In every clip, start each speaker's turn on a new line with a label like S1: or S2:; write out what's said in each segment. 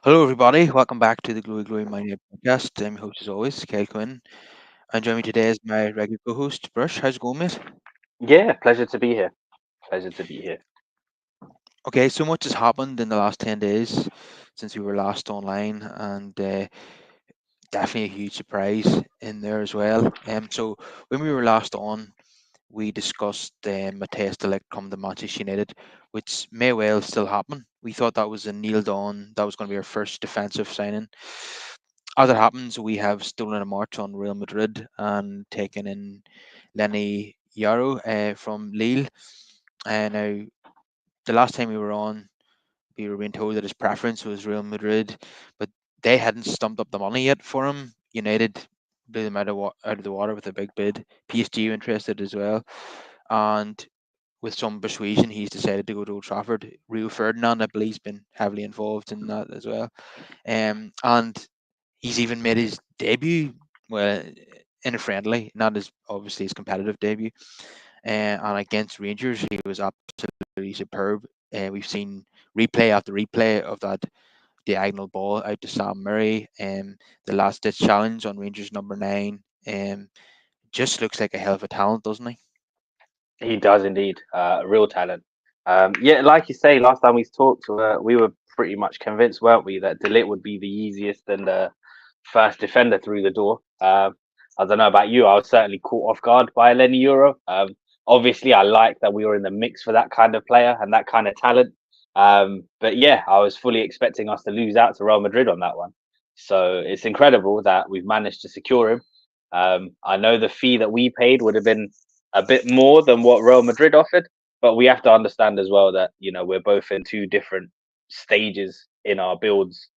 S1: Hello, everybody. Welcome back to the Glowy Glowy Mind podcast. I'm your host, as always, Kyle Quinn. And joining me today is my regular co-host, Brush. How's it going, mate?
S2: Yeah, pleasure to be here. Pleasure to be here.
S1: Okay, so much has happened in the last 10 days since we were last online, and definitely a huge surprise in there as well. So when we were last on, we discussed Matthias de Ligt come to Manchester United, which may well still happen. We thought that was a nailed on, that was going to be our first defensive signing. As it happens, we have stolen a march on Real Madrid and taken in Leny Yoro from Lille. And now, the last time we were on, we were being told that his preference was Real Madrid, but they hadn't stumped up the money yet for him. United blew them out of the water with a big bid. PSG were interested as well. And with some persuasion, he's decided to go to Old Trafford. Rio Ferdinand, I believe, has been heavily involved in that as well. And he's even made his debut, well, in a friendly, not as obviously his competitive debut. And against Rangers, he was absolutely superb. We've seen replay after replay of that diagonal ball out to Sam Murray. The last ditch challenge on Rangers number 9. Just looks like a hell of a talent, doesn't he?
S2: He does indeed, real talent. Yeah, like you say, last time we talked, we were pretty much convinced, weren't we, that Delit would be the easiest and first defender through the door. I don't know about you, I was certainly caught off guard by Leny Yoro. Obviously, I like that we were in the mix for that kind of player and that kind of talent. But yeah, I was fully expecting us to lose out to Real Madrid on that one. So it's incredible that we've managed to secure him. I know the fee that we paid would have been a bit more than what Real Madrid offered, but we have to understand as well that we're both in two different stages in our builds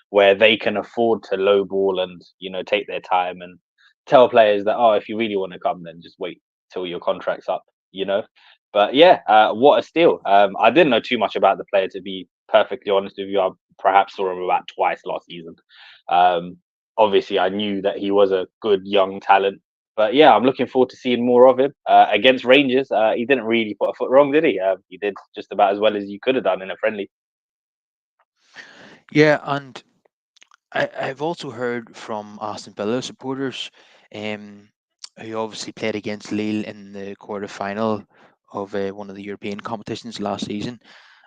S2: where they can afford to lowball and take their time and tell players that, oh, if you really want to come, then just wait till your contract's up. you know but yeah, what a steal. I didn't know too much about the player, to be perfectly honest with you. I perhaps saw him about twice last season. um Obviously I knew that he was a good young talent, but yeah, I'm looking forward to seeing more of him. Against Rangers, he didn't really put a foot wrong, did he? He did just about as well as you could have done in a friendly.
S1: Yeah, and I've also heard from Aston Villa supporters, um, who obviously played against Lille in the quarter final of one of the European competitions last season,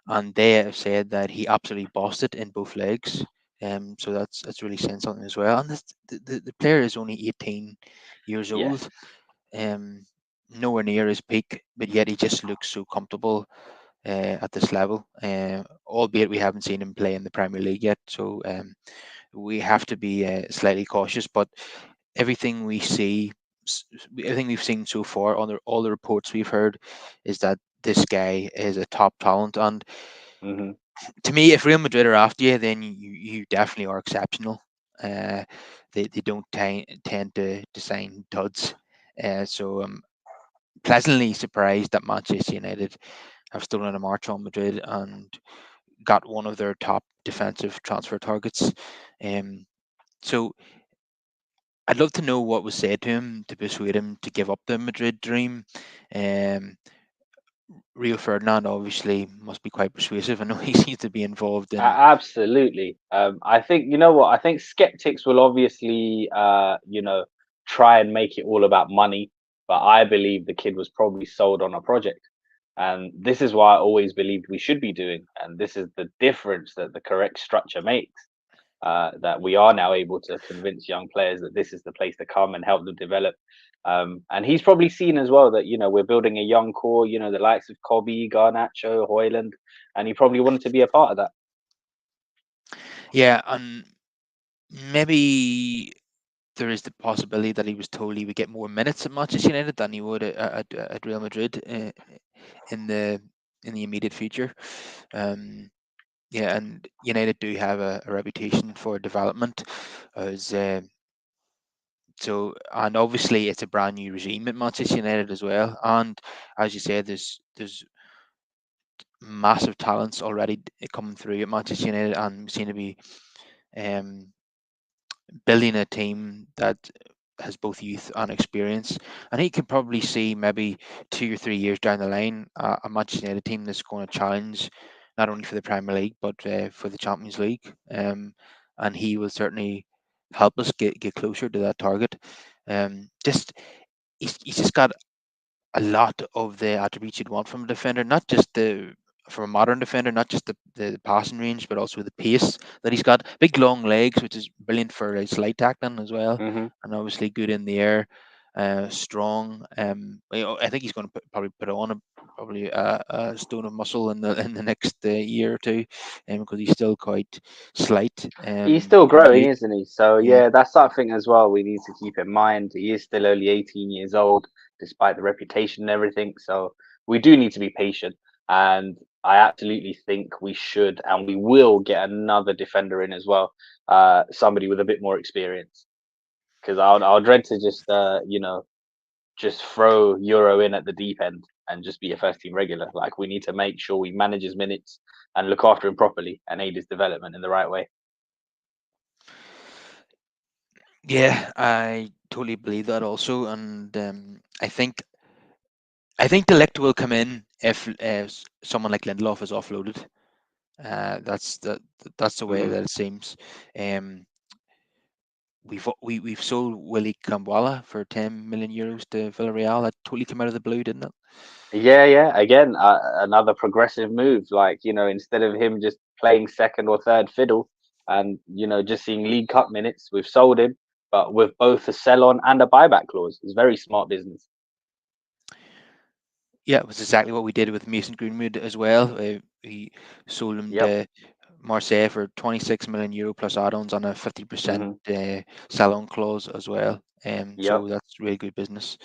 S1: and they have said that he absolutely bossed it in both legs. So that's really saying something as well. And the player is only 18 years
S2: Yes.
S1: old, um, nowhere near his peak, but yet he just looks so comfortable at this level. Albeit we haven't seen him play in the Premier League yet, so we have to be slightly cautious. But everything we see, everything we've seen so far, on all the reports we've heard, is that this guy is a top talent. And
S2: Hmm.
S1: to me, if Real Madrid are after you, then you definitely are exceptional. Uh, they don't tend to sign duds. So I'm pleasantly surprised that Manchester United have stolen a march on Madrid and got one of their top defensive transfer targets. Um, so I'd love to know what was said to him to persuade him to give up the Madrid dream. Um, Rio Ferdinand obviously must be quite persuasive. I know he seems to be involved in.
S2: Absolutely. I think, you know what? I think skeptics will obviously, try and make it all about money, but I believe the kid was probably sold on a project. And this is why I always believed we should be doing. And this is the difference that the correct structure makes. That we are now able to convince young players that this is the place to come and help them develop. And he's probably seen as well that we're building a young core. The likes of Kobe, Garnacho, Hoyland, and he probably wanted to be a part of that.
S1: Yeah, and maybe there is the possibility that he was told he would get more minutes at Manchester United than he would at Real Madrid in the immediate future. Um, yeah, and United do have a reputation for development, as and obviously it's a brand new regime at Manchester United as well. And as you said, there's massive talents already coming through at Manchester United, and we seem to be um, building a team that has both youth and experience. And he can probably see maybe 2 or 3 years down the line a Manchester United team that's going to challenge not only for the Premier League but for the Champions League. And he will certainly help us get closer to that target. Just he's just got a lot of the attributes you'd want from a defender, not just the from a modern defender, not just the passing range, but also the pace that he's got. Big long legs, which is brilliant for his light tackling as well,
S2: Hmm.
S1: and obviously good in the air. Strong. I think he's going to probably put on probably a stone of muscle in the next year or two, because he's still quite slight
S2: He's still
S1: in
S2: growing,
S1: build.
S2: isn't he? So
S1: Yeah.
S2: yeah, that's something as well we need to keep in mind. He is still only 18 years old, despite the reputation and everything. So we do need to be patient. And I absolutely think we should and we will get another defender in as well. Somebody with a bit more experience. Because I'll dread to just just throw Euro in at the deep end and just be a first team regular. Like we need to make sure we manage his minutes and look after him properly and aid his development in the right way.
S1: Yeah, I totally believe that also, and I think the lift will come in if someone like Lindelof is offloaded. That's the way
S2: Hmm.
S1: that it seems. Um, we've sold Willie Kambwala for 10 million euros to Villarreal. That totally came out of the blue, didn't it?
S2: Yeah, yeah. Again, another progressive move. Like, instead of him just playing second or third fiddle and, just seeing League Cup minutes, we've sold him, but with both a sell on and a buyback clause. It's very smart business.
S1: Yeah, it was exactly what we did with Mason Greenwood as well. We sold him
S2: Yep.
S1: to Marseille for 26 million euro plus add-ons on a 50%
S2: Hmm.
S1: sell-on clause as well.
S2: Yep.
S1: So that's really good business.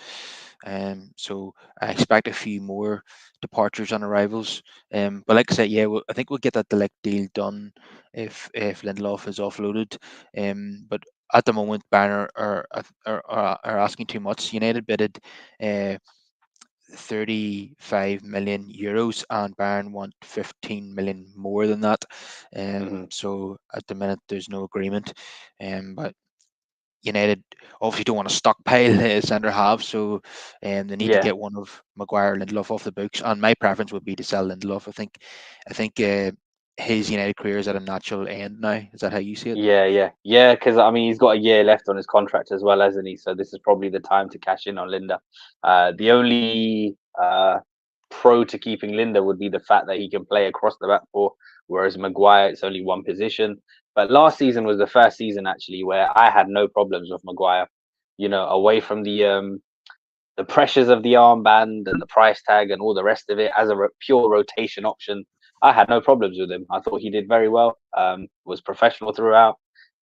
S1: So I expect a few more departures on arrivals. But like I said, yeah, I think we'll get that Delict deal done if Lindelof is offloaded. But at the moment, Bayern are asking too much. United bidded. Uh, 35 million euros, and Bayern want 15 million more than that.
S2: Hmm.
S1: So at the minute, there's no agreement. But United obviously don't want to stockpile centre half, so they need to
S2: Yeah.
S1: get one of Maguire, Lindelof off the books. And my preference would be to sell Lindelof. I think his United career is at a natural end now. Is that how you see it?
S2: Yeah, yeah, yeah. Because I mean, he's got a year left on his contract as well, hasn't he? So this is probably the time to cash in on Linda. The only pro to keeping Linda would be the fact that he can play across the back four, whereas Maguire it's only one position. But last season was the first season actually where I had no problems with Maguire. Away from the pressures of the armband and the price tag and all the rest of it as a pure rotation option, I had no problems with him. I thought he did very well. Was professional throughout.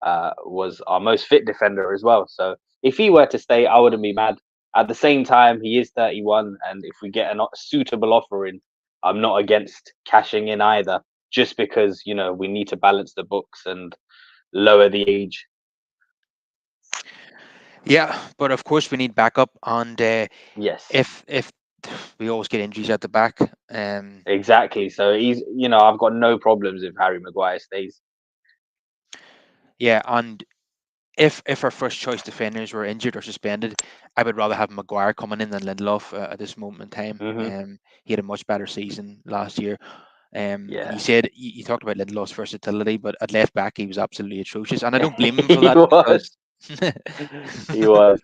S2: Was our most fit defender as well. So if he were to stay, I wouldn't be mad. At the same time, he is 31, and if we get a suitable offer in, I'm not against cashing in either. Just because we need to balance the books and lower the age.
S1: Yeah, but of course we need backup, and
S2: Yes.
S1: if we always get injuries at the back.
S2: Exactly. So I've got no problems if Harry Maguire stays.
S1: Yeah, and if our first choice defenders were injured or suspended, I would rather have Maguire coming in than Lindelof at this moment in time.
S2: Hmm.
S1: He had a much better season last year. And you
S2: Yeah.
S1: said you talked about Lindelof's versatility, but at left back he was absolutely atrocious, and I don't blame him for
S2: He
S1: that
S2: was.
S1: because
S2: He was.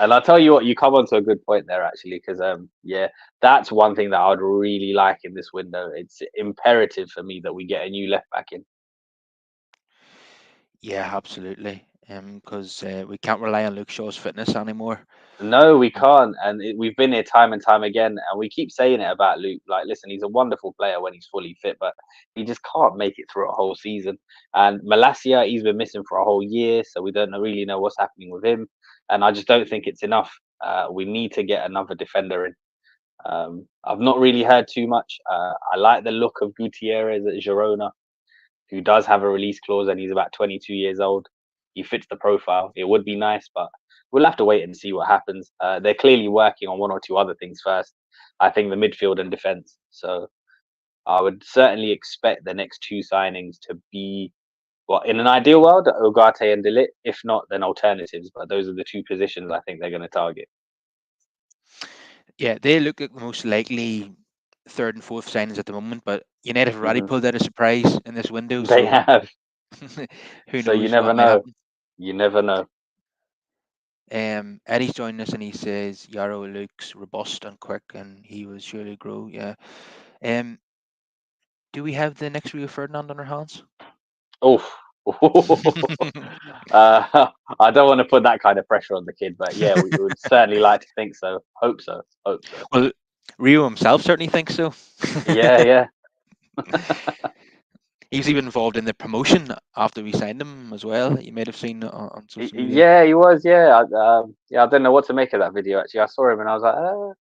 S2: And I'll tell you what, you come onto a good point there actually, because yeah, that's one thing that I would really like in this window. It's imperative for me that we get a new left back in.
S1: yeah, absolutely. Because we can't rely on Luke Shaw's fitness anymore.
S2: No, we can't, and we've been here time and time again, and we keep saying it about Luke. Like, listen, he's a wonderful player when he's fully fit, but he just can't make it through a whole season. And Malasia, he's been missing for a whole year, so we don't really know what's happening with him. And I just don't think it's enough. We need to get another defender in. I've not really heard too much. I like the look of Gutierrez at Girona, who does have a release clause and he's about 22 years old. He fits the profile. It would be nice, but we'll have to wait and see what happens. They're clearly working on one or two other things first. I think the midfield and defense. So I would certainly expect the next two signings to be, well, in an ideal world, Ugarte and Delit. If not, then alternatives. But those are the two positions I think they're going to target.
S1: Yeah, they look like the most likely third and fourth signings at the moment, but United have already
S2: Hmm.
S1: pulled out a surprise in this window,
S2: They
S1: so
S2: have.
S1: who
S2: So you
S1: knows
S2: never
S1: what might
S2: know.
S1: happen.
S2: You never know.
S1: Eddie's joining us and he says Yarrow looks robust and quick, and he will surely grow. Yeah. Um, do we have the next Rio Ferdinand on our hands?
S2: Oof. I don't want to put that kind of pressure on the kid, but yeah, we would certainly like to think so. Hope so. Hope so.
S1: Well, Rio himself certainly thinks so.
S2: Yeah, yeah.
S1: He was even involved in the promotion after we signed him as well. You might have seen on social media.
S2: Yeah, he was. Yeah, yeah. I don't know what to make of that video. Actually, I saw him and I was like,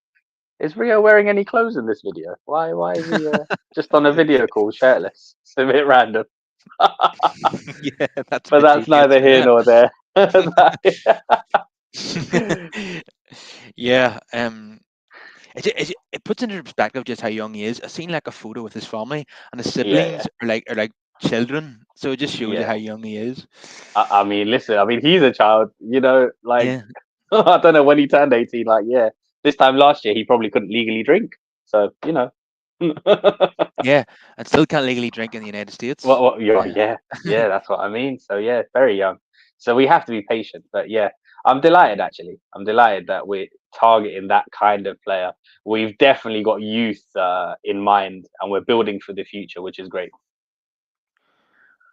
S2: "Is Rio wearing any clothes in this video? Why is he just on a video call shirtless? It's a bit random."
S1: Yeah, that's a
S2: But
S1: bit
S2: that's
S1: cheeky,
S2: neither here
S1: isn't
S2: nor there.
S1: it? Yeah. It puts into perspective just how young he is. I seen like a photo with his family, and his
S2: Yeah, yeah,
S1: siblings are like children. So it just shows you
S2: yeah.
S1: how young he is.
S2: I mean, listen. I mean, he's a child. Like
S1: Yeah,
S2: I don't know when he turned 18. Like, yeah, this time last year he probably couldn't legally drink. So
S1: yeah, and still can't legally drink in the United States.
S2: yeah,
S1: Yeah,
S2: yeah, yeah. That's what I mean. So yeah, very young. So we have to be patient. But yeah, I'm delighted. Actually, I'm delighted that we're targeting that kind of player. We've definitely got youth in mind, and we're building for the future, which is great.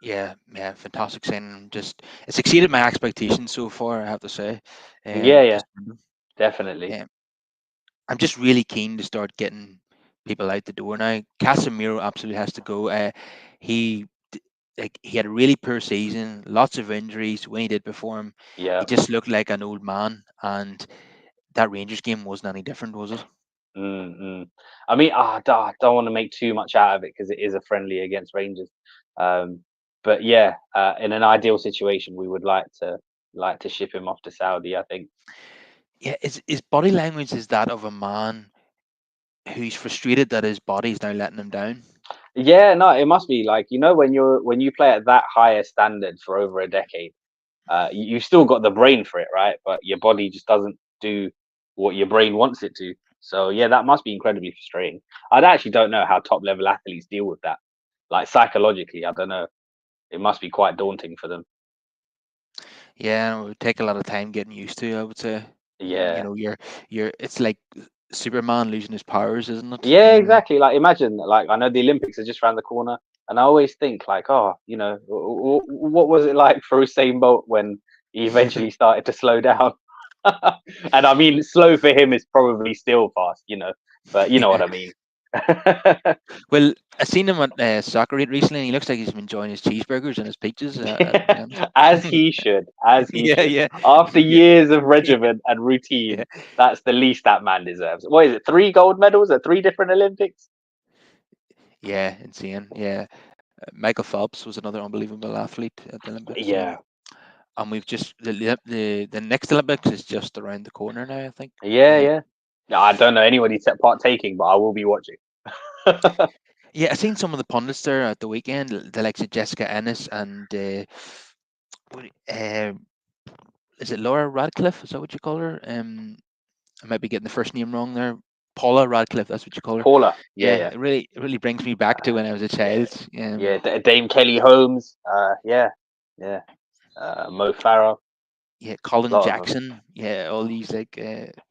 S1: yeah, fantastic signing. Just it's exceeded my expectations so far. I have to say.
S2: Yeah, yeah,
S1: This
S2: definitely.
S1: um, I'm just really keen to start getting people out the door now. Casemiro absolutely has to go. He he had a really poor season, lots of injuries. When he did perform, he
S2: Yeah.
S1: just looked like an old man. And that Rangers game wasn't any different, was it?
S2: Mm. I mean, I don't want to make too much out of it because it is a friendly against Rangers. Um, but yeah, in an ideal situation, we would like to ship him off to Saudi. I think.
S1: Yeah, his body language is that of a man who's frustrated that his body's now letting him down.
S2: Yeah, no, it must be like when you play at that higher standard for over a decade. You've still got the brain for it, right? But your body just doesn't do what your brain wants it to. So yeah, that must be incredibly frustrating. I actually don't know how top level athletes deal with that. Like psychologically, I don't know. It must be quite daunting for them.
S1: Yeah, it would take a lot of time getting used to. I would say, you
S2: Yeah.
S1: know, you're. It's like Superman losing his powers, isn't it?
S2: Yeah, exactly. Like imagine, like I know the Olympics are just around the corner, and I always think like, oh, what was it like for Usain Bolt when he eventually started to slow down? And I mean, slow for him is probably still fast, but you know what
S1: Yeah.
S2: I mean.
S1: Well, I seen him at Soccer recently, and he looks like he's been enjoying his cheeseburgers and his pizzas. To be honest.
S2: As he should, as he
S1: Yeah,
S2: should.
S1: yeah,
S2: After
S1: yeah,
S2: years of regimen and
S1: yeah,
S2: routine, that's the least that man deserves. What is it? 3 gold medals at 3 different Olympics?
S1: yeah. Insane. Yeah, Michael Phelps was another unbelievable athlete at the Olympics.
S2: Yeah,
S1: And we've just the next Olympics is just around the corner now. I think.
S2: yeah,
S1: Uh,
S2: yeah. Yeah, I don't know anybody partaking, but I will be watching.
S1: yeah, I seen some of the pundits there at the weekend, the likes of Jessica Ennis and uh, is it Laura Radcliffe? Is that what you call her? I might be getting the first name wrong there. Paula Radcliffe, that's what you call her.
S2: Paula, yeah,
S1: Yeah,
S2: yeah,
S1: it really brings me back to when I was a
S2: yeah,
S1: child.
S2: yeah. Dame Kelly Holmes, yeah, yeah. Mo Farah,
S1: Yeah,
S2: a
S1: Colin
S2: lot of them.
S1: Jackson. Yeah, all these like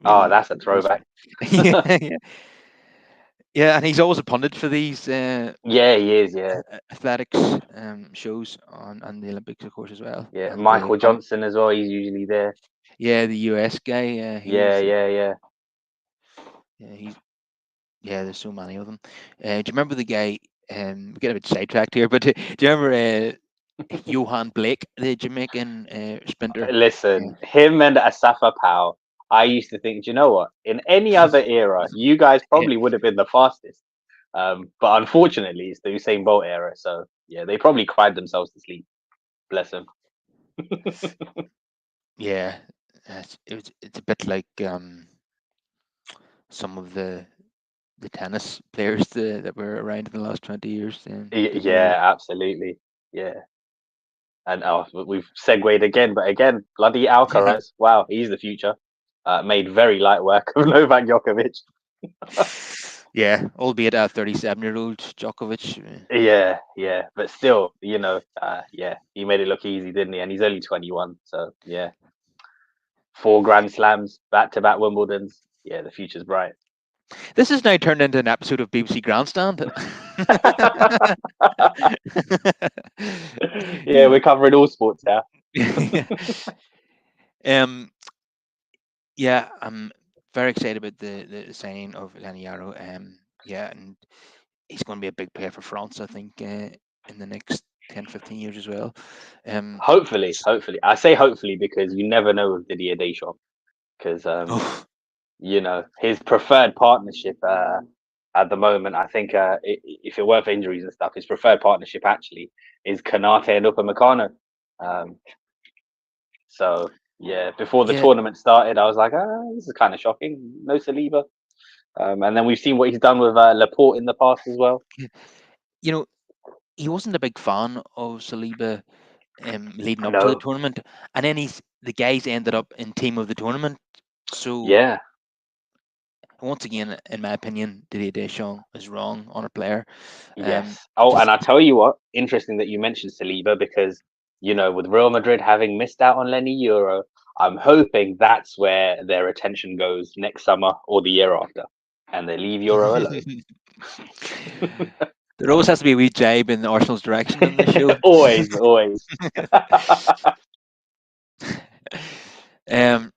S2: Oh,
S1: really
S2: that's a
S1: really
S2: throwback.
S1: yeah, yeah, yeah, and he's always a pundit for these
S2: Yeah, he is. Yeah,
S1: athletics shows on the Olympics, of course, as well.
S2: yeah.
S1: And
S2: Michael Johnson as well. He's usually there.
S1: yeah, the US guy,
S2: Yeah,
S1: he's
S2: yeah, yeah.
S1: yeah, he's yeah. There's so many of them. Do you remember the guy? We get a bit sidetracked here, but do you remember Johan Blake, the Jamaican sprinter? Yeah,
S2: Listen, him and Asafa Powell. I used to think, do you know what? In any other era, you guys
S1: yeah,
S2: probably would have been the fastest. But unfortunately, it's the Usain Bolt era. So yeah, they probably cried themselves to sleep. Bless them.
S1: yeah. It's a bit like some of the tennis players that were around in the last 20 years. People were
S2: Yeah, absolutely. Yeah. And we've segued again, but again, bloody Alcaraz. Wow, he's the future. Made very light work of Novak Djokovic.
S1: Yeah, albeit a 37-year-old Djokovic.
S2: Yeah, yeah, but still, yeah, he made it look easy, didn't he? And he's only 21, so yeah, four Grand Slams, back-to-back Wimbledons. Yeah, the future's bright.
S1: This has now turned into an episode of BBC Grandstand.
S2: Yeah, we're covering all sports now.
S1: um, yeah, I'm very excited about the signing of Leny Yoro. Yeah, and he's going to be a big player for France, I think, in the next 10, 15 years as well. Um,
S2: Hopefully, hopefully. I say hopefully because you never know with Didier Deschamps. Because
S1: oh,
S2: his preferred partnership at the moment, I think, if it weren't for injuries and stuff, his preferred partnership actually is Kanate and Upamecano. Um, so yeah, before the
S1: yeah,
S2: tournament started, I was like, this is kind of shocking. No Saliba. And then we've seen what he's done with Laporte in the past as well.
S1: you know, he wasn't a big fan of Saliba leading up to the
S2: No,
S1: tournament, and then the guys ended up in team of the tournament. So
S2: yeah,
S1: once again, in my opinion, Didier Deschamps is wrong on a player. Um,
S2: yes. Oh, and
S1: just
S2: I tell you what, interesting that you mentioned Saliba because with Real Madrid having missed out on Leny Yoro, I'm hoping that's where their attention goes next summer or the year after, and they leave Euro alone.
S1: there always has to be a wee jibe in Arsenal's direction in the show.
S2: Always, always.
S1: um,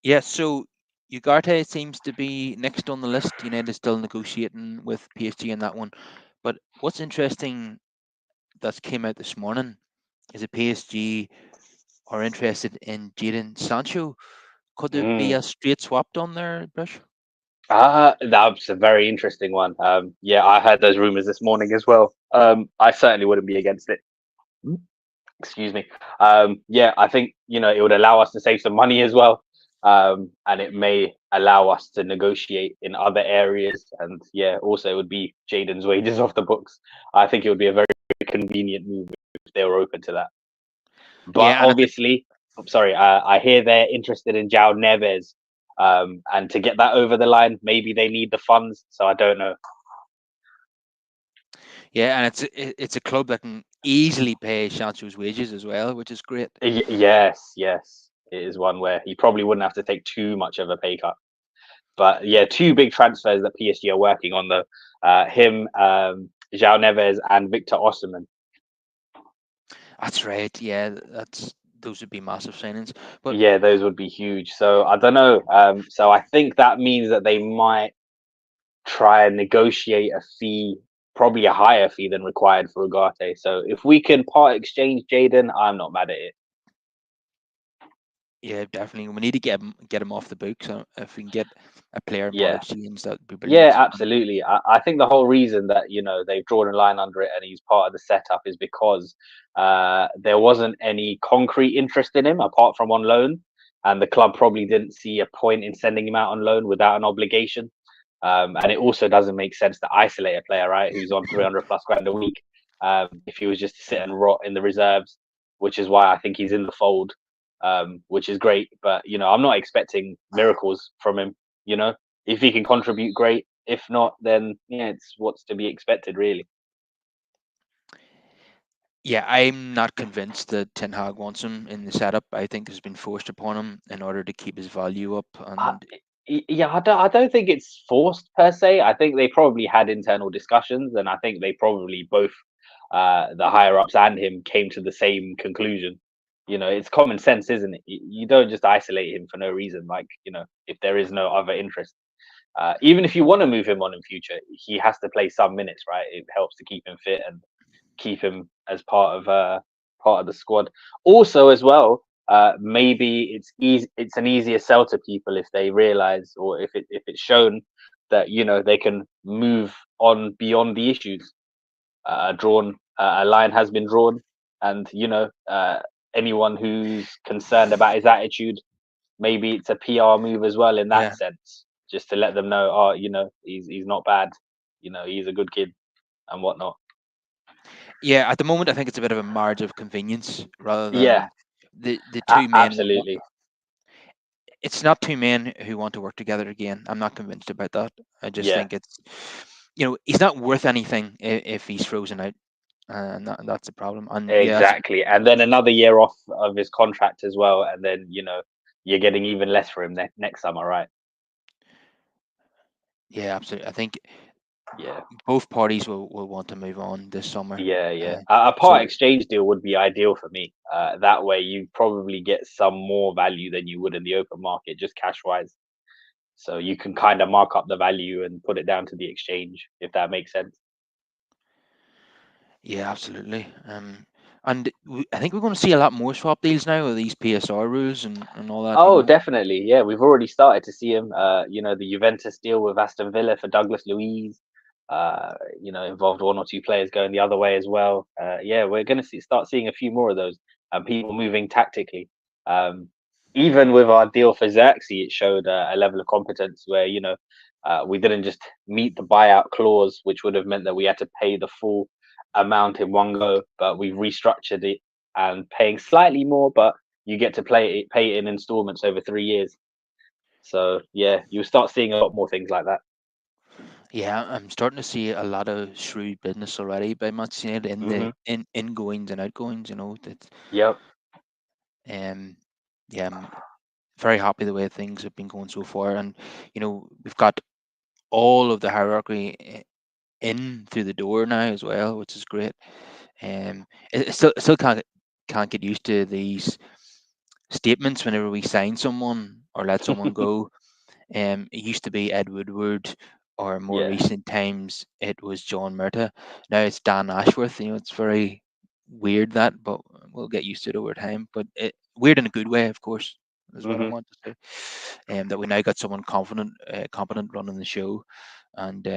S1: yeah, so Ugarte seems to be next on the list. United is still negotiating with PSG on that one. But what's interesting that came out this morning is that PSG are interested in Jadon Sancho. Could there be
S2: Mm.
S1: a straight swap done there, Brush?
S2: That's a very interesting one. Yeah, I heard those rumors this morning as well. I certainly wouldn't be against it. Excuse me. Yeah, I think it would allow us to save some money as well, and it may allow us to negotiate in other areas. And yeah, also it would be Jaden's wages off the books. I think it would be a very convenient move if they were open to that. But
S1: Yeah, and
S2: obviously, I'm sorry. I hear they're interested in Jao Neves, and to get that over the line, maybe they need the funds. So I don't know.
S1: it's a club that can easily pay Sancho's wages as well, which is great.
S2: Yes, yes, it is one where he probably wouldn't have to take too much of a pay cut. But yeah, two big transfers that PSG are working on though. Him, João Neves, and Victor Osimhen.
S1: That's right. Yeah, that's those would be massive signings. But
S2: Yeah, those would be huge. So I don't know. So I think that means that they might try and negotiate a fee, probably a higher fee than required for Ugarte. So if we can part exchange Jaden, I'm not mad at it.
S1: yeah, definitely, we need to get him off the books. If we can get a player in part
S2: Yeah.
S1: exchange, that would be
S2: Yeah,
S1: brilliant.
S2: absolutely. I think the whole reason that they've drawn a line under it and he's part of the setup is because there wasn't any concrete interest in him apart from on loan, and the club probably didn't see a point in sending him out on loan without an obligation. And it also doesn't make sense to isolate a player, right, who's on 300 plus grand a week, if he was just to sit and rot in the reserves, which is why I think he's in the fold, which is great. But I'm not expecting miracles from him. If he can contribute, great. If not, then yeah, it's what's to be expected, really.
S1: Yeah, I'm not convinced that Ten Hag wants him in the setup. I think it's been forced upon him in order to keep his value up.
S2: I,
S1: And
S2: yeah, I don't think it's forced per se. I think they probably had internal discussions, and I think they probably both, the higher ups and him, came to the same conclusion. It's common sense, isn't it? You don't just isolate him for no reason. Like, if there is no other interest, even if you want to move him on in future, he has to play some minutes, right? It helps to keep him fit and keep him as part of the squad. Also, as well, maybe it's easy. It's an easier sell to people if they realize, or if it's shown that they can move on beyond the issues. Drawn A line has been drawn, and anyone who's concerned about his attitude, maybe it's a PR move as well in that
S1: yeah,
S2: sense, just to let them know, oh, he's not bad. He's a good kid and whatnot.
S1: yeah. At the moment, I think it's a bit of a marriage of convenience rather
S2: Yeah,
S1: than the two men.
S2: absolutely.
S1: it's not two men who want to work together again. I'm not convinced about that. I just
S2: Yeah,
S1: think it's, he's not worth anything if he's frozen out, and that's the problem. And yeah,
S2: exactly. And then another year off of his contract as well, and then you're getting even less for him next summer, right?
S1: yeah, absolutely. I think
S2: Yeah.
S1: both parties will want to move on this summer.
S2: Yeah, yeah.
S1: Uh,
S2: A part
S1: so
S2: exchange deal would be ideal for me. That way, you probably get some more value than you would in the open market, just cash wise. So you can kind of mark up the value and put it down to the exchange, if that makes sense.
S1: yeah, absolutely. And I think we're going to see a lot more swap deals now with these PSR rules and all that.
S2: Oh, definitely. Yeah, we've already started to see him. The Juventus deal with Aston Villa for Douglas Luiz. Involved one or two players going the other way as well. Yeah, we're going to start seeing a few more of those and people moving tactically. Um, Even with our deal for Xerxes, it showed a level of competence where we didn't just meet the buyout clause, which would have meant that we had to pay the full amount in one go, but we restructured it and paying slightly more, but you get to pay it in installments over 3 years. So yeah, you'll start seeing a lot more things like that.
S1: Yeah, I'm starting to see a lot of shrewd business already by Manchester United in the
S2: Hmm.
S1: ingoings and outgoings. That
S2: Yep.
S1: um, yeah, I'm very happy the way things have been going so far, and we've got all of the hierarchy in through the door now as well, which is great. It still can't get used to these statements whenever we sign someone or let someone go. It used to be Ed Woodward, or more
S2: Yeah.
S1: recent times it was John Murtagh. Now it's Dan Ashworth. It's very weird that, but we'll get used to it over time. But weird in a good way, of course, is what I
S2: Hmm.
S1: want to say. That we now got someone confident, competent running the show, and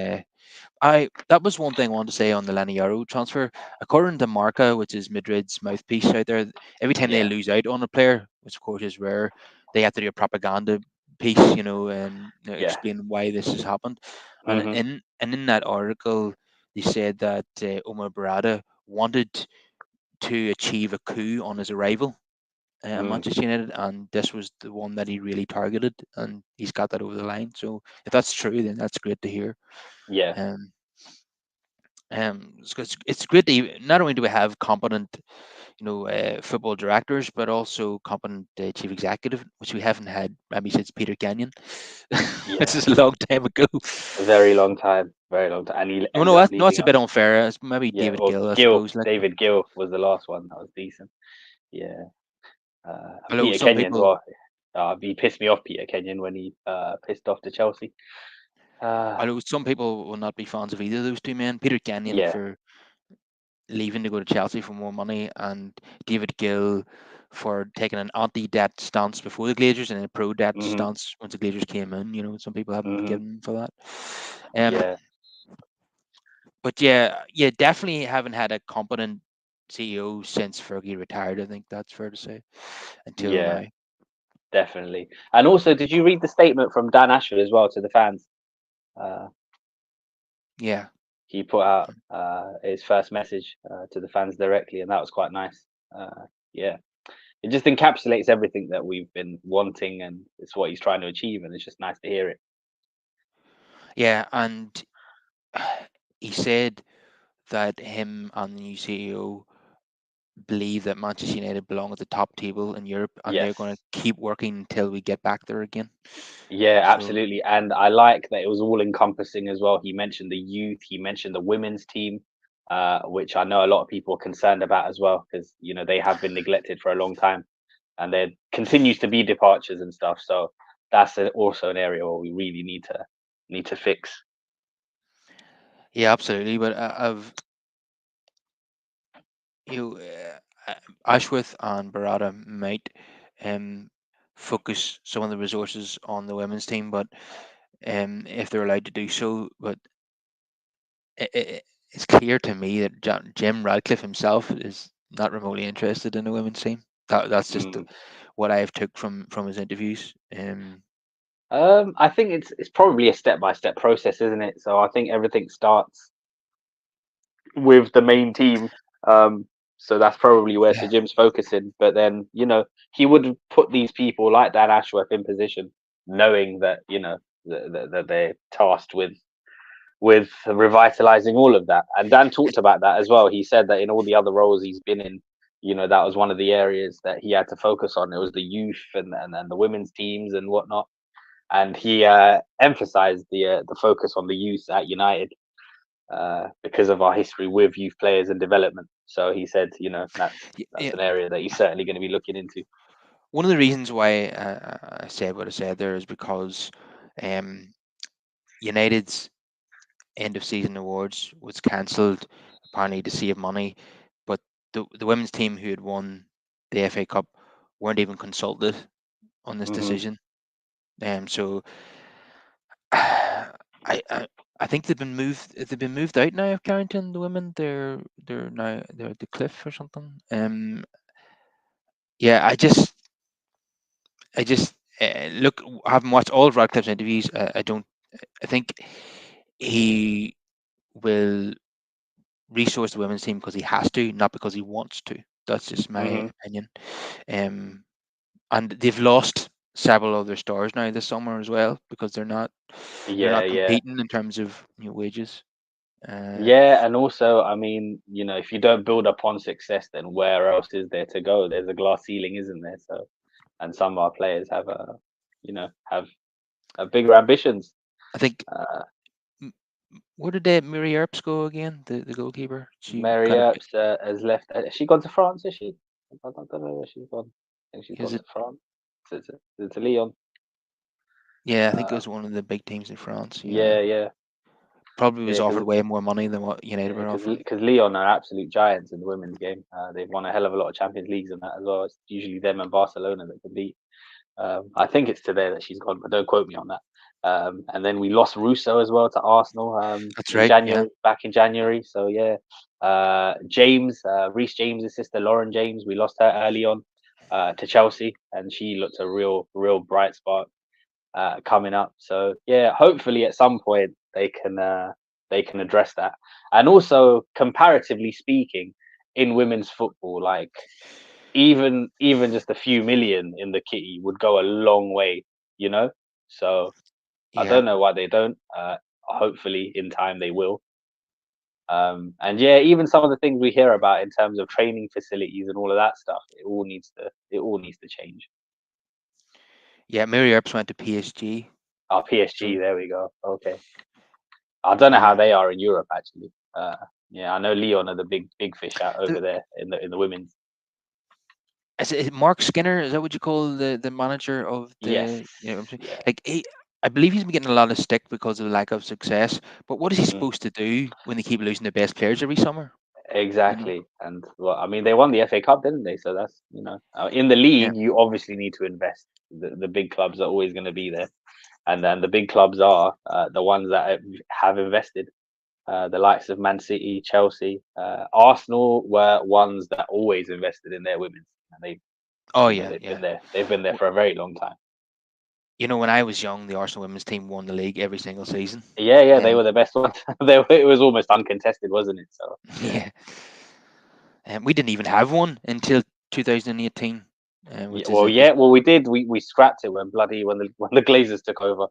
S1: I that was one thing I wanted to say on the Leny Yoro transfer. According to Marca, which is Madrid's mouthpiece out there, every time they
S2: Yeah.
S1: lose out on a player, which of course is rare, they have to do a propaganda piece, and
S2: Yeah.
S1: explain why this has happened. And
S2: Hmm.
S1: in that article, they said that Omar Barada wanted to achieve a coup on his arrival at
S2: Mm.
S1: Manchester United, and this was the one that he really targeted, and he's got that over the line. So if that's true, then that's great to hear.
S2: Yeah.
S1: Um, it's great that not only do we have competent, football directors, but also competent chief executive, which we haven't had maybe since Peter Kenyon, which
S2: Yeah.
S1: is a long time ago.
S2: A very long time. Very long time. And he
S1: No,
S2: ended
S1: no,
S2: up
S1: no, it's
S2: leaving
S1: a bit
S2: us.
S1: unfair. It's maybe
S2: Yeah.
S1: David
S2: Or
S1: Gill, I
S2: Gill.
S1: suppose. Like,
S2: David Gill was the last one that was decent. Yeah. And
S1: although
S2: Peter
S1: some
S2: Kenyon.
S1: people,
S2: Well, he pissed me off, Peter Kenyon, when he pissed off to Chelsea. Uh,
S1: although some people will not be fans of either of those two men. Peter Kenyon
S2: yeah.
S1: for leaving to go to Chelsea for more money, and David Gill for taking an anti-debt stance before the Glazers and a pro-debt
S2: Hmm.
S1: stance once the Glazers came in. Some people haven't
S2: Hmm.
S1: forgiven him for that. Um,
S2: Yeah.
S1: but yeah, definitely haven't had a competent CEO since Fergie retired. I think that's fair to say. Until
S2: Yeah.
S1: now,
S2: Definitely. And also, did you read the statement from Dan Ashford as well to the fans? Uh,
S1: yeah,
S2: he put out his first message to the fans directly, and that was quite nice. Yeah, it just encapsulates everything that we've been wanting, and it's what he's trying to achieve, and it's just nice to hear it.
S1: yeah, and he said that him and the new CEO believe that Manchester United belong at the top table in Europe, and they're going
S2: Yes.
S1: to keep working until we get back there again.
S2: Yeah,
S1: So
S2: absolutely. And I like that it was all encompassing as well. He mentioned the youth, he mentioned the women's team, which I know a lot of people are concerned about as well, because they have been neglected for a long time, and there continues to be departures and stuff. So that's also an area where we really need to fix.
S1: yeah, absolutely. But you know, Ashworth and Barada might um, focus some of the resources on the women's team, but if they're allowed to do so. But it's clear to me that Jim Radcliffe himself is not remotely interested in the women's team. That's just
S2: Mm.
S1: what I've took from his interviews.
S2: I think it's probably a step-by-step process, isn't it? So I think everything starts with the main team. So that's probably where Sir
S1: Yeah,
S2: Jim's focusing. But then, he would put these people like Dan Ashworth in position, knowing that, that they're tasked with revitalizing all of that. And Dan talked about that as well. He said that in all the other roles he's been in, that was one of the areas that he had to focus on. It was the youth and the women's teams and whatnot. And he emphasized the focus on the youth at United because of our history with youth players and development. So he said, that's
S1: yeah.
S2: an area that he's certainly going to be looking into.
S1: One of the reasons why I said what I said there is because um, United's end of season awards was cancelled apparently to save money, but the women's team who had won the FA Cup weren't even consulted on this
S2: Hmm.
S1: decision. So I I think they've been moved. They've been moved out now of Carrington. The women, they're at the Cliff or something. Yeah, I just look. I haven't watched all of Radcliffe's interviews. I don't. I think he will resource the women's team because he has to, not because he wants to. That's just my
S2: Hmm.
S1: opinion. Um, and they've lost several of their stars now this summer as well because they're
S2: Yeah,
S1: not
S2: yeah.
S1: competing in terms of wages. Uh,
S2: Yeah, and also, I mean, if you don't build upon success, then where else is there to go? There's a glass ceiling, isn't there? So, and some of our players have bigger ambitions.
S1: I think
S2: Uh,
S1: where did Miri Earps go again? The goalkeeper. She
S2: Mary
S1: got a
S2: Earps has left. Has she gone to France? Is she? I don't know where she's gone. I think she's
S1: is
S2: gone
S1: it?
S2: to France. To Lyon.
S1: Yeah, I think it
S2: Uh,
S1: was one of the big teams in France. Yeah,
S2: yeah, yeah,
S1: probably was
S2: yeah.
S1: offered way more money than what United
S2: Yeah,
S1: were offering.
S2: because Lyon are absolute giants in the women's game. They've won a hell of a lot of Champions Leagues and that as well. It's usually them and Barcelona that can beat. I think it's today that she's gone, but don't quote me on that. And then we lost Russo as well to Arsenal
S1: That's
S2: in
S1: right. Yeah.
S2: January, back in January. So yeah, James, Reece James's sister Lauren James, we lost her early on to Chelsea, and she looked a real bright spark coming up. So yeah, hopefully at some point they can address that. And also comparatively speaking, in women's football, like even just a few million in the kitty would go a long way, you know. So I
S1: Yeah.
S2: don't know why they don't. Hopefully in time they will. And yeah, even some of the things we hear about in terms of training facilities and all of that stuff, it all needs to change.
S1: Yeah. Mary Earps went to PSG.
S2: PSG,
S1: So
S2: there we go. Okay. I don't know how
S1: yeah,
S2: they are in Europe actually. Yeah, I know Leon are the big fish out
S1: the,
S2: over there in the women's.
S1: is it Mark Skinner? Is that what you call the manager of
S2: Yes.
S1: the?
S2: Yeah.
S1: Like I believe he's been getting a lot of stick because of the lack of success. But what is he
S2: Hmm.
S1: supposed to do when they keep losing the best players every summer? You know.
S2: Exactly. And well, I mean, they won the FA Cup, didn't they? So that's in the
S1: Yeah.
S2: league, you obviously need to invest. The big clubs are always going to be there, and then the big clubs are the ones that have invested. The likes of Man City, Chelsea, Arsenal were ones that always invested in their women, and
S1: Oh
S2: they've been
S1: yeah.
S2: there. They've been there for a very long time.
S1: When I was young, the Arsenal women's team won the league every single season.
S2: Yeah, yeah, they
S1: Um,
S2: were the best ones. It was almost uncontested, wasn't it? So yeah,
S1: yeah, and we didn't even have one until 2018,
S2: yeah.
S1: which is
S2: Well,
S1: it was
S2: yeah. Well, we did. We scrapped it when the Glazers took over.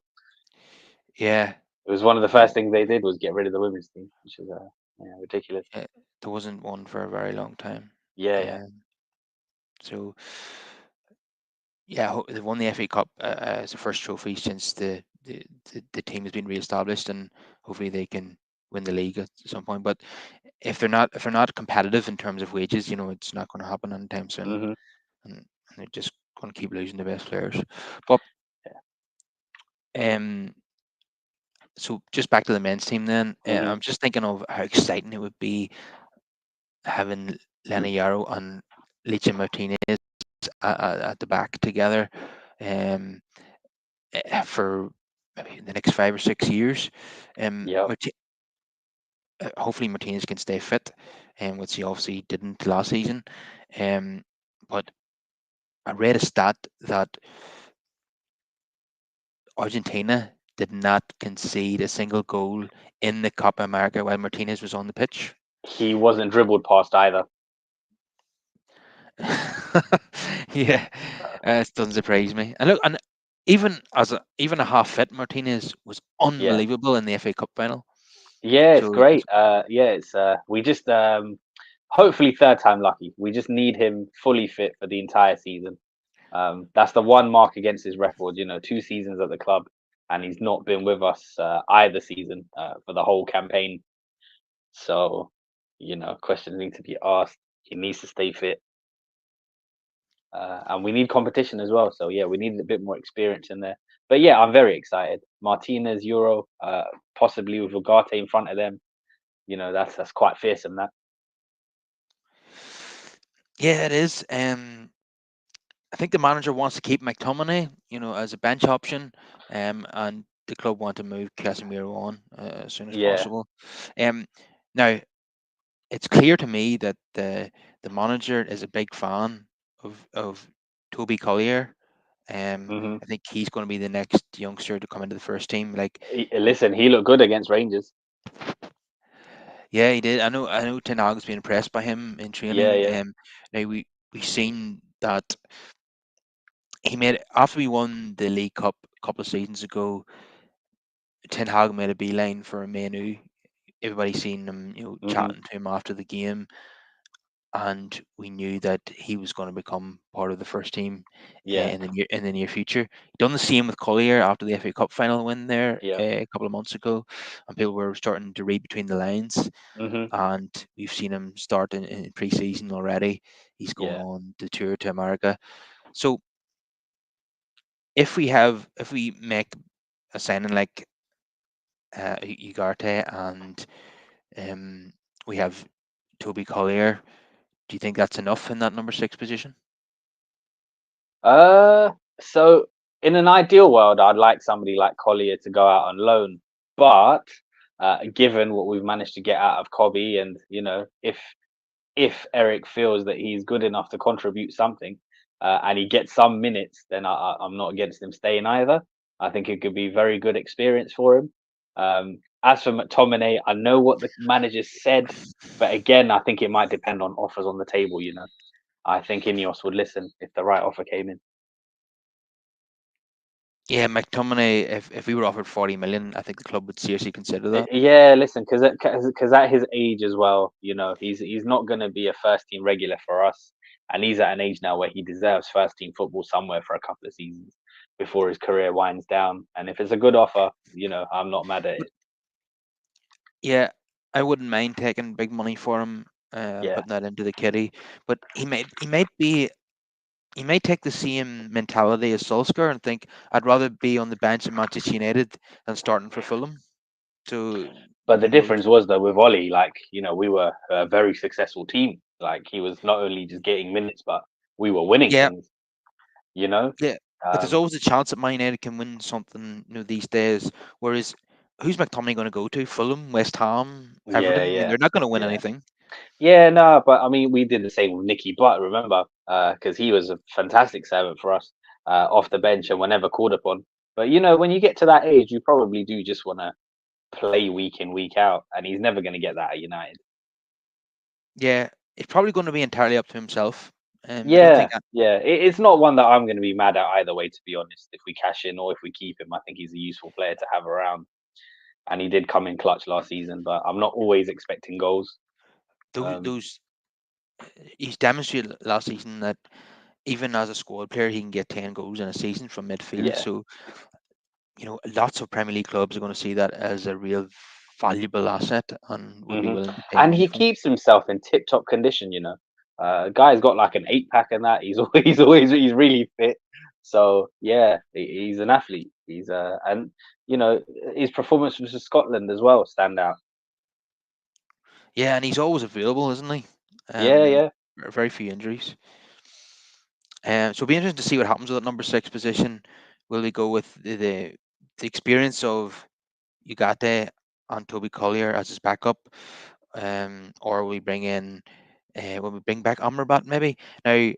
S1: yeah,
S2: It was one of the
S1: uh,
S2: first things they did was get rid of the women's team, which is yeah, ridiculous.
S1: uh, there wasn't one for a very long time.
S2: Yeah, yeah.
S1: Um, so yeah, they won the FA Cup as the first trophy since the team has been re-established, and hopefully they can win the league at some point. But if they're not competitive in terms of wages, it's not going to happen anytime soon,
S2: Hmm.
S1: and they're just going to keep losing the best players. But
S2: Yeah.
S1: um, so just back to the men's team then,
S2: Hmm.
S1: I'm just thinking of how exciting it would be having Leny Yoro and Licha Martinez at the back together um, for maybe the next 5 or 6 years.
S2: Yeah.
S1: Hopefully Martinez can stay fit, which he obviously didn't last season. Um, but I read a stat that Argentina did not concede a single goal in the Copa America while Martinez was on the pitch.
S2: He wasn't dribbled past either.
S1: Yeah, it doesn't surprise me. And look, and even a half fit Martinez was
S2: Yeah,
S1: unbelievable in the FA Cup final.
S2: yeah, it's
S1: So
S2: great. Yeah, it's we just hopefully third time lucky. We just need him fully fit for the entire season. That's the one mark against his record. You know, 2 seasons at the club, and he's not been with us either season for the whole campaign. So, questions need to be asked. He needs to stay fit, and we need competition as well. So yeah, we need a bit more experience in there. But yeah, I'm very excited. Martinez, Euro, possibly with Ugarte in front of them. That's quite fearsome. That.
S1: yeah, it is. I think the manager wants to keep McTominay, as a bench option, and the club want to move Casemiro on as soon as
S2: Yeah.
S1: possible. Um, Now it's clear to me that the manager is a big fan of Toby Collier.
S2: Hmm.
S1: I think he's going to be the next youngster to come into the first team. Like,
S2: Listen, he looked good against Rangers.
S1: yeah, he did. I know Ten Hag's been impressed by him in
S2: Yeah,
S1: training.
S2: yeah.
S1: Now we seen that he made after we won the League Cup a couple of seasons ago. Ten Hag made a beeline for Manu. Everybody seen him,
S2: Hmm.
S1: chatting to him after the game, and we knew that he was going to become part of the first team
S2: Yeah,
S1: in the near future. He done the same with Collier after the FA Cup final win there
S2: yeah.
S1: a couple of months ago, and people were starting to read between the lines.
S2: Hmm.
S1: And we've seen him start in pre-season already. He's going
S2: Yeah.
S1: on the tour to America. So if we make a signing like Ugarte and um, we have Toby Collier, do you think that's enough in that number six position?
S2: Uh, so in an ideal world, I'd like somebody like Collier to go out on loan, but given what we've managed to get out of Cobby, and if Eric feels that he's good enough to contribute something, and he gets some minutes, then I'm not against him staying either. I think it could be very good experience for him. As for McTominay, I know what the manager said, but again, I think it might depend on offers on the table. I think Ineos would listen if the right offer came in.
S1: Yeah, McTominay. If we were offered 40 million, I think the club would seriously consider that.
S2: Yeah, listen, because at his age as well, he's not going to be a first team regular for us, and he's at an age now where he deserves first team football somewhere for a couple of seasons before his career winds down. And if it's a good offer, I'm not mad at
S1: But
S2: it.
S1: yeah, I wouldn't mind taking big money for him and
S2: Yeah,
S1: putting that into the kitty. But he might take the same mentality as Solskjaer and think I'd rather be on the bench in Manchester United than starting for Fulham. So
S2: but the
S1: there's
S2: difference was though with Ollie, like we were a very successful team. Like he was not only just getting minutes, but we were winning
S1: yeah,
S2: things. You know.
S1: yeah. But there's
S2: Um,
S1: always a chance that Man United can win something, these days. Whereas who's McTominay going to go to? Fulham, West Ham,
S2: yeah,
S1: Everton.
S2: yeah,
S1: They're not going to win
S2: yeah.
S1: anything.
S2: Yeah, no, but I mean, we did the same with Nicky Butt, remember? Because he was a fantastic servant for us off the bench and whenever called upon. But when you get to that age, you probably do just want to play week in, week out, and he's never going to get that at United.
S1: Yeah, it's probably going to be entirely up to himself. I don't
S2: Yeah,
S1: think.
S2: yeah, it's not one that I'm going to be mad at either way, to be honest. If we cash in or if we keep him, I think he's a useful player to have around, and he did come in clutch last season. But I'm not always expecting goals. Um,
S1: Those he's demonstrated last season that even as a squad player, he can get 10 goals in a season from midfield.
S2: yeah.
S1: So, lots of Premier League clubs are going to see that as a real valuable asset and would be
S2: Hmm.
S1: willing to pay
S2: And
S1: money
S2: he
S1: for him.
S2: keeps himself in tip-top condition. Guy's got like an 8 pack and that. He's really fit. So yeah, he's an athlete. He's and you know his performance versus Scotland as well stand out.
S1: Yeah, and he's always available, isn't he?
S2: Yeah,
S1: Um,
S2: yeah.
S1: Very few injuries. So it'll be interesting to see what happens with that number six position. Will we go with the experience of Ugarte and Toby Collier as his backup, or we bring in, will we bring back Amrabat maybe? Now,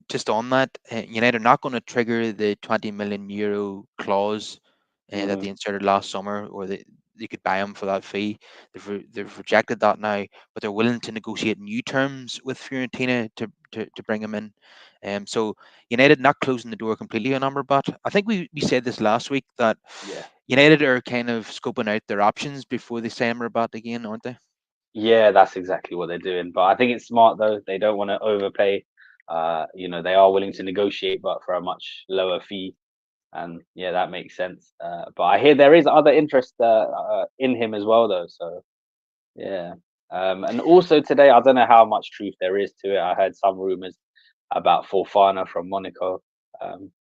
S1: just on that, United are not going to trigger the 20 million euro clause that
S2: Hmm.
S1: they inserted last summer, or they could buy him for that fee. They've rejected that now, but they're willing to negotiate new terms with Fiorentina to bring him in. So United not closing the door completely on Amrabat. I think we said this last week that
S2: Yeah.
S1: United are kind of scoping out their options before they say Amrabat again, aren't they?
S2: Yeah, that's exactly what they're doing. But I think it's smart though. They don't want to overpay. They are willing to negotiate, but for a much lower fee. And yeah, that makes sense. But I hear there is other interest in him as well, though. So yeah. And also today, I don't know how much truth there is to it. I heard some rumors about Forfana from Monaco.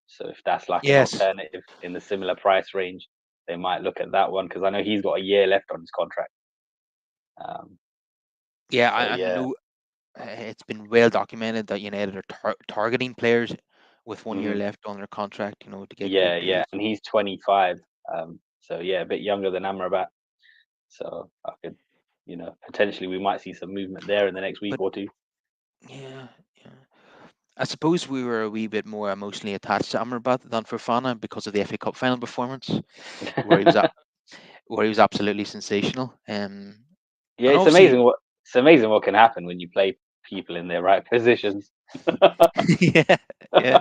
S2: So if that's like an
S1: Yes.
S2: alternative in the similar price range, they might look at that one because I know he's got a year left on his contract. Um,
S1: Yeah,
S2: so
S1: I
S2: yeah.
S1: know it's been well documented that United are targeting players with 1 year
S2: Mhm.
S1: left on their contract, to get good
S2: Yeah, yeah,
S1: deals.
S2: and he's 25. So yeah, a bit younger than Amrabat. So I could, potentially we might see some movement there in the next week
S1: But
S2: or two.
S1: yeah, yeah. I suppose we were a wee bit more emotionally attached to Amrabat than Fofana because of the FA Cup final performance, where he was at, where he was absolutely sensational.
S2: Yeah,
S1: And obviously,
S2: it's amazing what can happen when you play people in their right positions.
S1: yeah, yeah.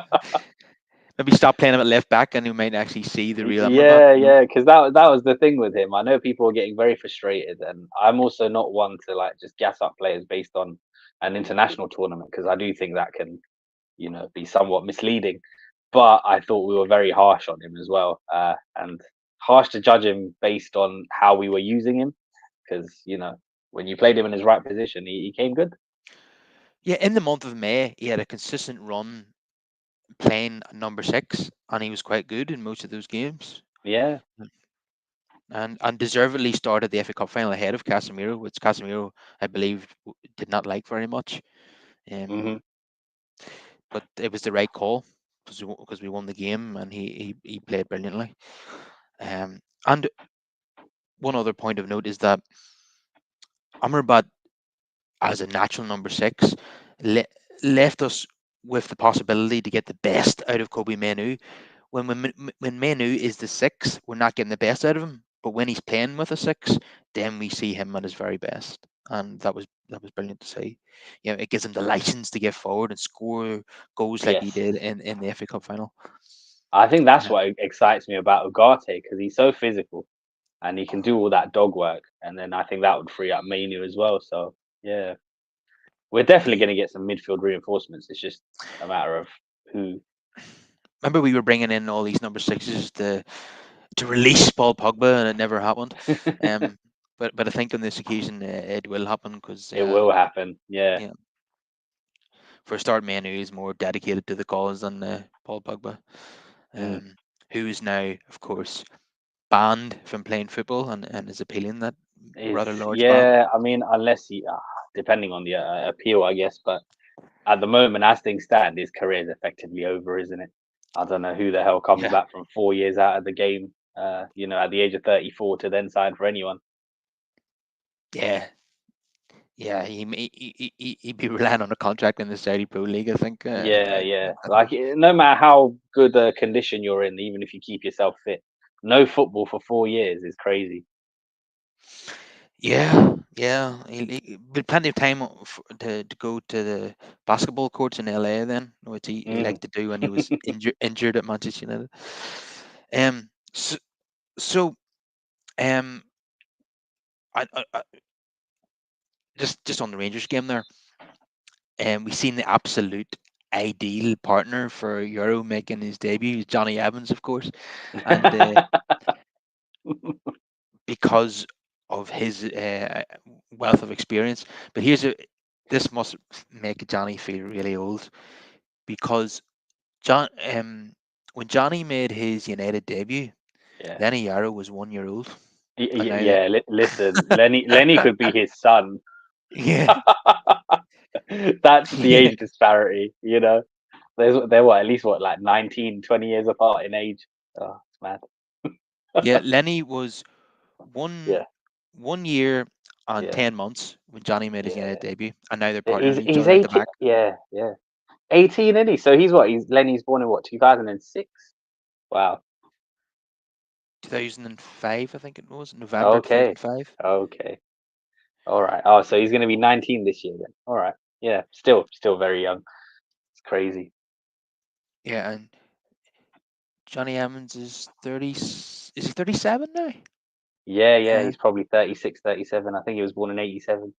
S1: Maybe stop playing him at left back, and you might actually see the real Amrabat.
S2: Yeah, yeah, because that was the thing with him. I know people are getting very frustrated, and I'm also not one to like just gas up players based on an international tournament because I do think that can, be somewhat misleading. But I thought we were very harsh on him as well, and harsh to judge him based on how we were using him because when you played him in his right position, he came good.
S1: Yeah, in the month of May, he had a consistent run playing number six, and he was quite good in most of those games.
S2: Yeah.
S1: And deservedly started the FA Cup final ahead of Casemiro, which Casemiro, I believe, did not like very much.
S2: Hmm.
S1: Um, but it was the right call because we won the game, and he played brilliantly. And one other point of note is that Amrabat, as a natural number six, le- left us with the possibility to get the best out of Kobe Menu. When Menu is the six, we're not getting the best out of him. But when he's playing with a six, then we see him at his very best, and that was brilliant to see. It gives him the license to get forward and score goals like he
S2: Yes.
S1: did in the FA Cup final.
S2: I think that's
S1: Yeah,
S2: what excites me about Ugarte because he's so physical and he can do all that dog work. And then I think that would free up Manu as well. So yeah, we're definitely
S1: yeah.
S2: going to get some midfield reinforcements. It's just a matter of who.
S1: Remember, we were bringing in all these number sixes to release Paul Pogba, and it never happened. Um, but I think on this occasion it will happen because
S2: It will happen. Yeah.
S1: yeah, for a start, Manu is more dedicated to the cause than Paul Pogba,
S2: Mm.
S1: um, who is now, of course, banned from playing football and is appealing that
S2: Is
S1: rather large ban.
S2: yeah. I mean, unless he, depending on the appeal, I guess. But at the moment, as things stand, his career is effectively over, isn't it? I don't know who the hell comes
S1: Yeah,
S2: back from 4 years out of the game. At the age of 34 to then sign for anyone.
S1: yeah, yeah. He'd be relying on a contract in the Saudi Pro League, I think.
S2: Yeah, yeah.
S1: At the
S2: Like no matter how good a condition you're in, even if you keep yourself fit, no football for 4 years is crazy.
S1: Yeah, yeah. With plenty of time to go to the basketball courts in LA then, which he
S2: Mm.
S1: liked to do when he was injured at Manchester United. Um, so, so um, I just on the Rangers game there, we've seen the absolute ideal partner for Euro making his debut, Johnny Evans, of course, and because of his wealth of experience. But this must make Johnny feel really old because John when Johnny made his United debut,
S2: Yeah.
S1: Leny Yoro was 1 year old, and now
S2: Yeah, listen, Lenny could be his son.
S1: yeah,
S2: That's the
S1: yeah,
S2: age disparity. They're what, at least what, like 19, 20 years apart in age. Oh, it's mad.
S1: yeah. Lenny was one
S2: Yeah,
S1: 1 year and
S2: yeah,
S1: 10 months when Johnny made his United
S2: yeah.
S1: debut, and now they're
S2: He's
S1: partnering each
S2: he's
S1: other at the
S2: 18.
S1: back.
S2: Yeah, yeah. 18, isn't he? So he's what? He's Lenny's born in what, 2006? Wow.
S1: 2005, I think it was November
S2: Okay.
S1: 2005.
S2: Okay. All right. Oh, so he's going to be 19 this year then. All right. yeah, still very young. It's crazy.
S1: Yeah, and Johnny Evans is 30. Is he 37 now?
S2: Yeah,
S1: Uh,
S2: he's probably 36, 37. I think he was born in 87.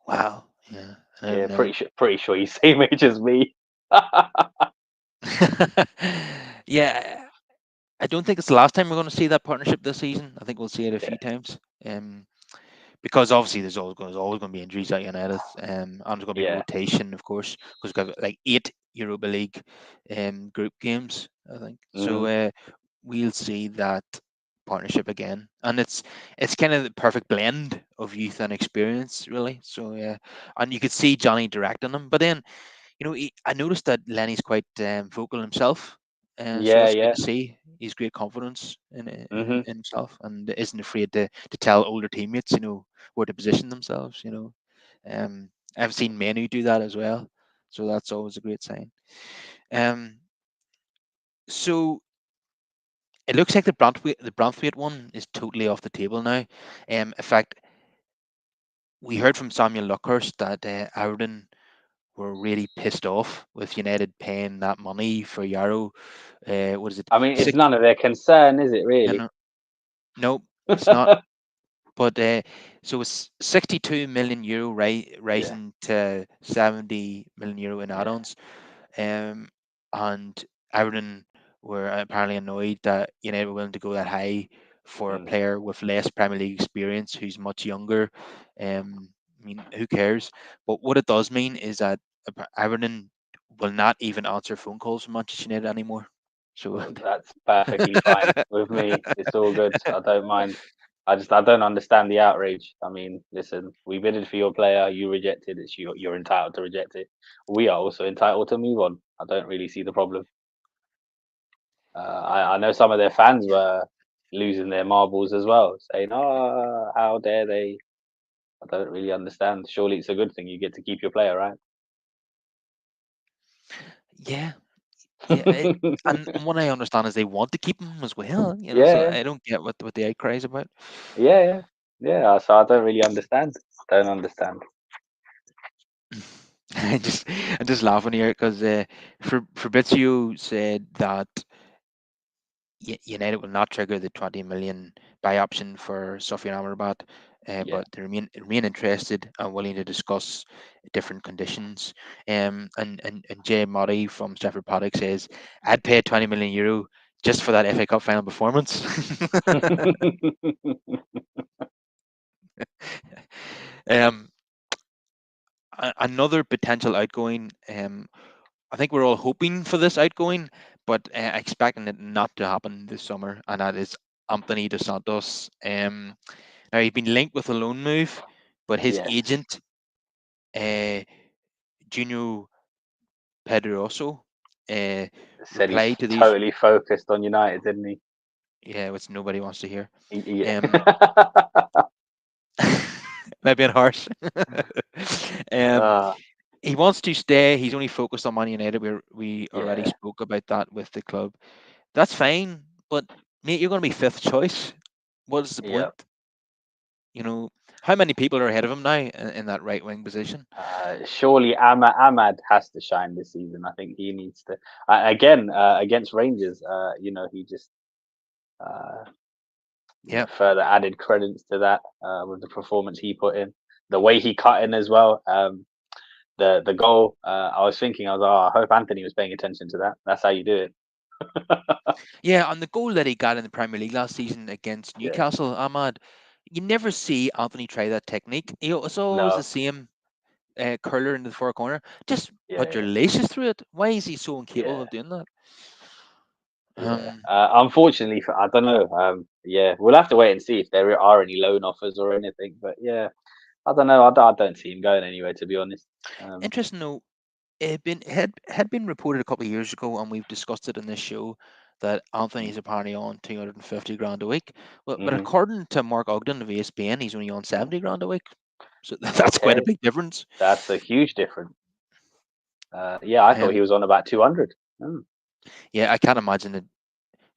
S1: wow. Yeah,
S2: Yeah,
S1: and
S2: pretty sure he's same age as me.
S1: yeah, I don't think it's the last time we're going to see that partnership this season. I think we'll see it a
S2: Yeah.
S1: few times. Because obviously there's always going to be injuries at United, and there's going to be
S2: Yeah.
S1: rotation, of course, because we've got like 8 Europa League group games, I think. So
S2: Hmm.
S1: we'll see that partnership again, and it's kind of the perfect blend of youth and experience, really. So and you could see Johnny directing them, but then I noticed that Lenny's quite vocal himself, so
S2: Yeah,
S1: that's good
S2: yeah.
S1: to see. He's great confidence
S2: Hmm.
S1: in himself, and isn't afraid to tell older teammates, where to position themselves. I've seen Manu do that as well, so that's always a great sign. Um, so it looks like the Branthwaite one is totally off the table now. In fact, we heard from Samuel Luckhurst that Everton were really pissed off with United paying that money for Yarrow. What is it?
S2: I mean, it's
S1: Six?
S2: none of their concern, is it
S1: No,
S2: really?
S1: no, no, it's not. But so it's 62 million euro,
S2: Yeah,
S1: rising to 70 million euro in
S2: yeah.
S1: add-ons. Um, and Everton were apparently annoyed that United were willing to go that high for a
S2: Mm.
S1: player with less Premier League experience who's much younger. I mean, who cares? But what it does mean is that Everton will not even answer phone calls from Manchester United anymore. So,
S2: Well, that's perfectly fine with me. It's all good. I don't mind. I don't understand the outrage. I mean, listen, we bidded for your player, you rejected it. You're entitled to reject it. We are also entitled to move on. I don't really see the problem. I know some of their fans
S1: yeah,
S2: were losing their marbles as well, saying, "Oh, how dare they?" I don't really understand. Surely it's a good thing you get to keep your player, right?
S1: yeah, yeah. And what I understand is they want to keep him as well. So
S2: Yeah,
S1: I don't get what the outcry is about.
S2: yeah, yeah, yeah. So I don't really understand. Don't understand.
S1: I'm just laughing here because Fabrizio said that United will not trigger the 20 million buy option for Sofian Amrabat,
S2: Yeah.
S1: but they remain interested and willing to discuss different conditions. And Jay Murray from Stratford Paddock says, "I'd pay 20 million euro just for that FA Cup final performance." um, Another potential outgoing. I think we're all hoping for this outgoing, but expecting it not to happen this summer, and that is Anthony Dos Santos. Now he's been linked with a loan move, but his
S2: Yes.
S1: agent, uh, Junior Pedroso, uh,
S2: Said he's
S1: replied to these.
S2: totally focused on United, didn't he?
S1: Yeah, which nobody wants to hear.
S2: Yeah.
S1: Um, maybe being harsh. um,
S2: uh,
S1: he wants to stay. He's only focused on Man United. We already
S2: yeah.
S1: spoke about that with the club. That's fine, but mate, you're going to be fifth choice. What is the
S2: Yeah.
S1: point? You know, how many people are ahead of him now in that right wing position?
S2: Surely Ahmad has to shine this season. I think he needs to. Again, against Rangers, he just, uh,
S1: Yeah,
S2: further added credence to that with the performance he put in, the way he cut in as well. The goal. I was thinking, I was, oh, I hope Anthony was paying attention to that. That's how you do it.
S1: yeah. And the goal that he got in the Premier League last season against
S2: Yeah.
S1: Newcastle, Ahmad, you never see Anthony try that technique. It's always the
S2: No.
S1: same curler in the far corner. Just
S2: Yeah.
S1: put your
S2: Yeah.
S1: laces through it. Why is he so incapable
S2: Yeah.
S1: of doing that?
S2: Yeah.
S1: Um,
S2: Unfortunately, I don't know. Yeah, we'll have to wait and see if there are any loan offers or anything. But yeah, I don't know. I don't see him going anywhere, to be honest.
S1: Interesting though. It had been reported a couple of years ago, and we've discussed it in this show, that
S2: Mm,
S1: Anthony's apparently on 250 grand a week. But
S2: mhm,
S1: according to Mark Ogden of ESPN, he's only on
S2: mm.
S1: 70 grand a week. So that's quite a
S2: Okay,
S1: big difference.
S2: that's a huge difference. Yeah, I thought he
S1: Um,
S2: was on about 200. Mm.
S1: yeah, I can't imagine that.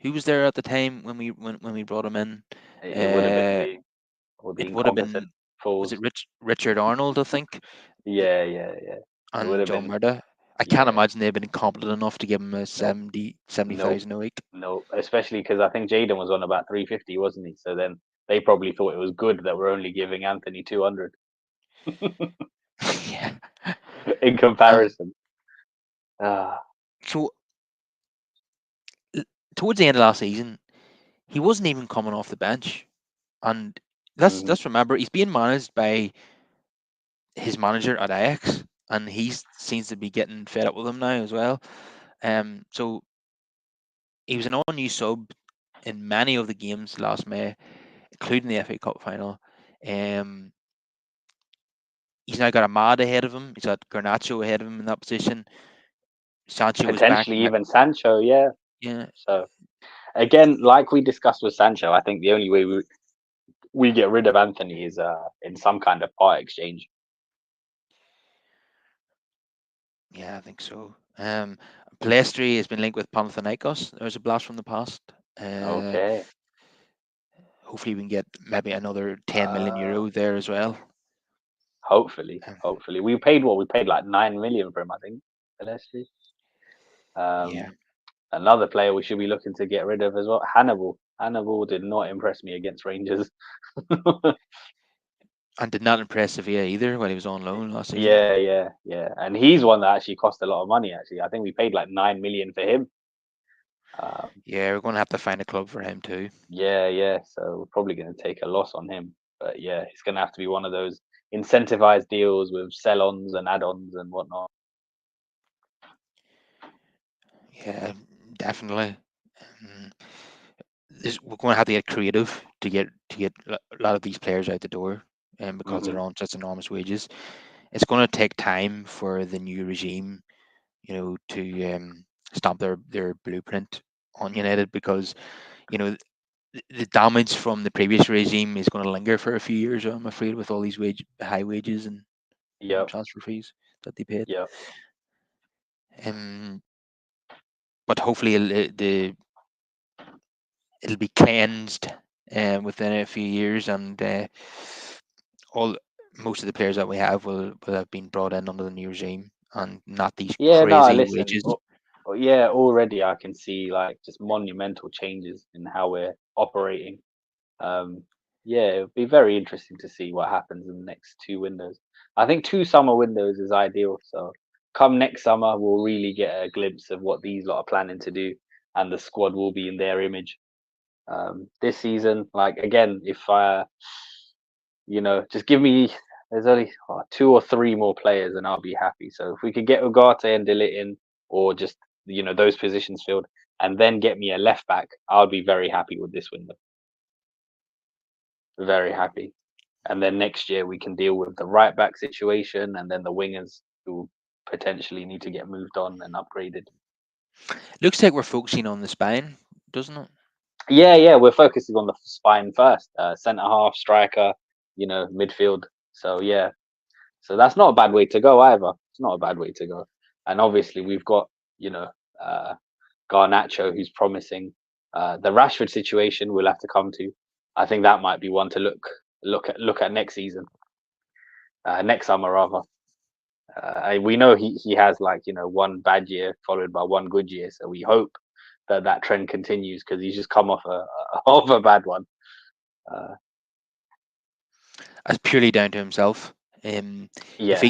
S1: Who was there at the time when we brought him in?
S2: It would have been
S1: Uh,
S2: the
S1: it would have
S2: incompetent.
S1: been. Was it
S2: Falls.
S1: Richard Arnold, I think,
S2: Yeah, yeah, yeah. It would
S1: and
S2: have
S1: John
S2: been,
S1: Murda? I can't
S2: yeah.
S1: imagine they've been competent enough to give him a
S2: Nope,
S1: 70,000
S2: nope,
S1: a week.
S2: nope. Especially because I think Jaden was on about 350, wasn't he? So then they probably thought it was good that we're only giving Anthony 200
S1: Yeah.
S2: in
S1: Um,
S2: comparison. Ah,
S1: so l- towards the end of last season, he wasn't even coming off the bench, and
S2: mhm.
S1: let's remember he's being managed by his manager at Ajax, and he seems to be getting fed up with him now as well. So he was an unused sub in many of the games last May, including the FA Cup final. Um, he's now got Ahmad ahead of him. He's got Garnacho ahead of him in that position. Sancho was back.
S2: Potentially even Sancho, yeah.
S1: Yeah,
S2: So again, like we discussed with Sancho, I think the only way we get rid of Anthony is in some kind of part exchange.
S1: yeah, I think so. Palestri has been linked with Panathinaikos. There's a blast from the past. Uh,
S2: Okay.
S1: hopefully we can get maybe another 10 million
S2: Uh,
S1: euro there as well.
S2: hopefully,
S1: Um,
S2: hopefully. We paid what? We paid like 9 million for him, I think. Allegedly.
S1: yeah,
S2: Um, another player we should be looking to get rid of as well. Hannibal. Hannibal did not impress me against Rangers.
S1: and did not impress Sevilla either when he was on loan last season.
S2: Yeah, yeah, yeah. And he's one that actually cost a lot of money. Actually, I think we paid like 9 million for him. Um,
S1: Yeah, we're going to have to find a club for him too.
S2: yeah, yeah. So we're probably going to take a loss on him. But yeah, it's going to have to be one of those incentivized deals with sell-ons and add-ons and whatnot.
S1: Yeah, definitely. Um, we're going to have to get creative to get a lot of these players out the door, because
S2: Hmm.
S1: they're on such enormous wages. It's going to take time for the new regime, to stamp their blueprint on United, because you know the damage from the previous regime is going to linger for a few years. I'm afraid, with all these high wages and
S2: Yep,
S1: transfer fees that they paid.
S2: yep.
S1: Um, but hopefully it'll be cleansed within a few years, and all most of the players that we have will have been brought in under the new regime, and not these
S2: Yeah, no,
S1: crazy
S2: listen.
S1: wages.
S2: Yeah, already I can see like just monumental changes in how we're operating. Um, yeah, it'll be very interesting to see what happens in the next two windows. I think two summer windows is ideal. So come next summer, we'll really get a glimpse of what these lot are planning to do, and the squad will be in their image. This season, like again, if just give me. There's only two or three more players, and I'll be happy. So if we could get Ugarte and Delit in, or just those positions filled, and then get me a left back, I'll be very happy with this window. Very happy. And then next year we can deal with the right back situation, and then the wingers who potentially need to get moved on and upgraded.
S1: Looks like we're focusing on the spine, doesn't it?
S2: Yeah, yeah, we're focusing on the spine first, centre half, striker, midfield. So yeah, so that's not a bad way to go either. It's not a bad way to go. And obviously we've got you know uh, Garnacho who's promising. The Rashford situation we'll have to come to. I think that might be one to look at next season, next summer rather. We know he has like one bad year followed by one good year, so we hope that trend continues because he's just come off off a bad one. Uh,
S1: That's purely down to himself. If
S2: yeah,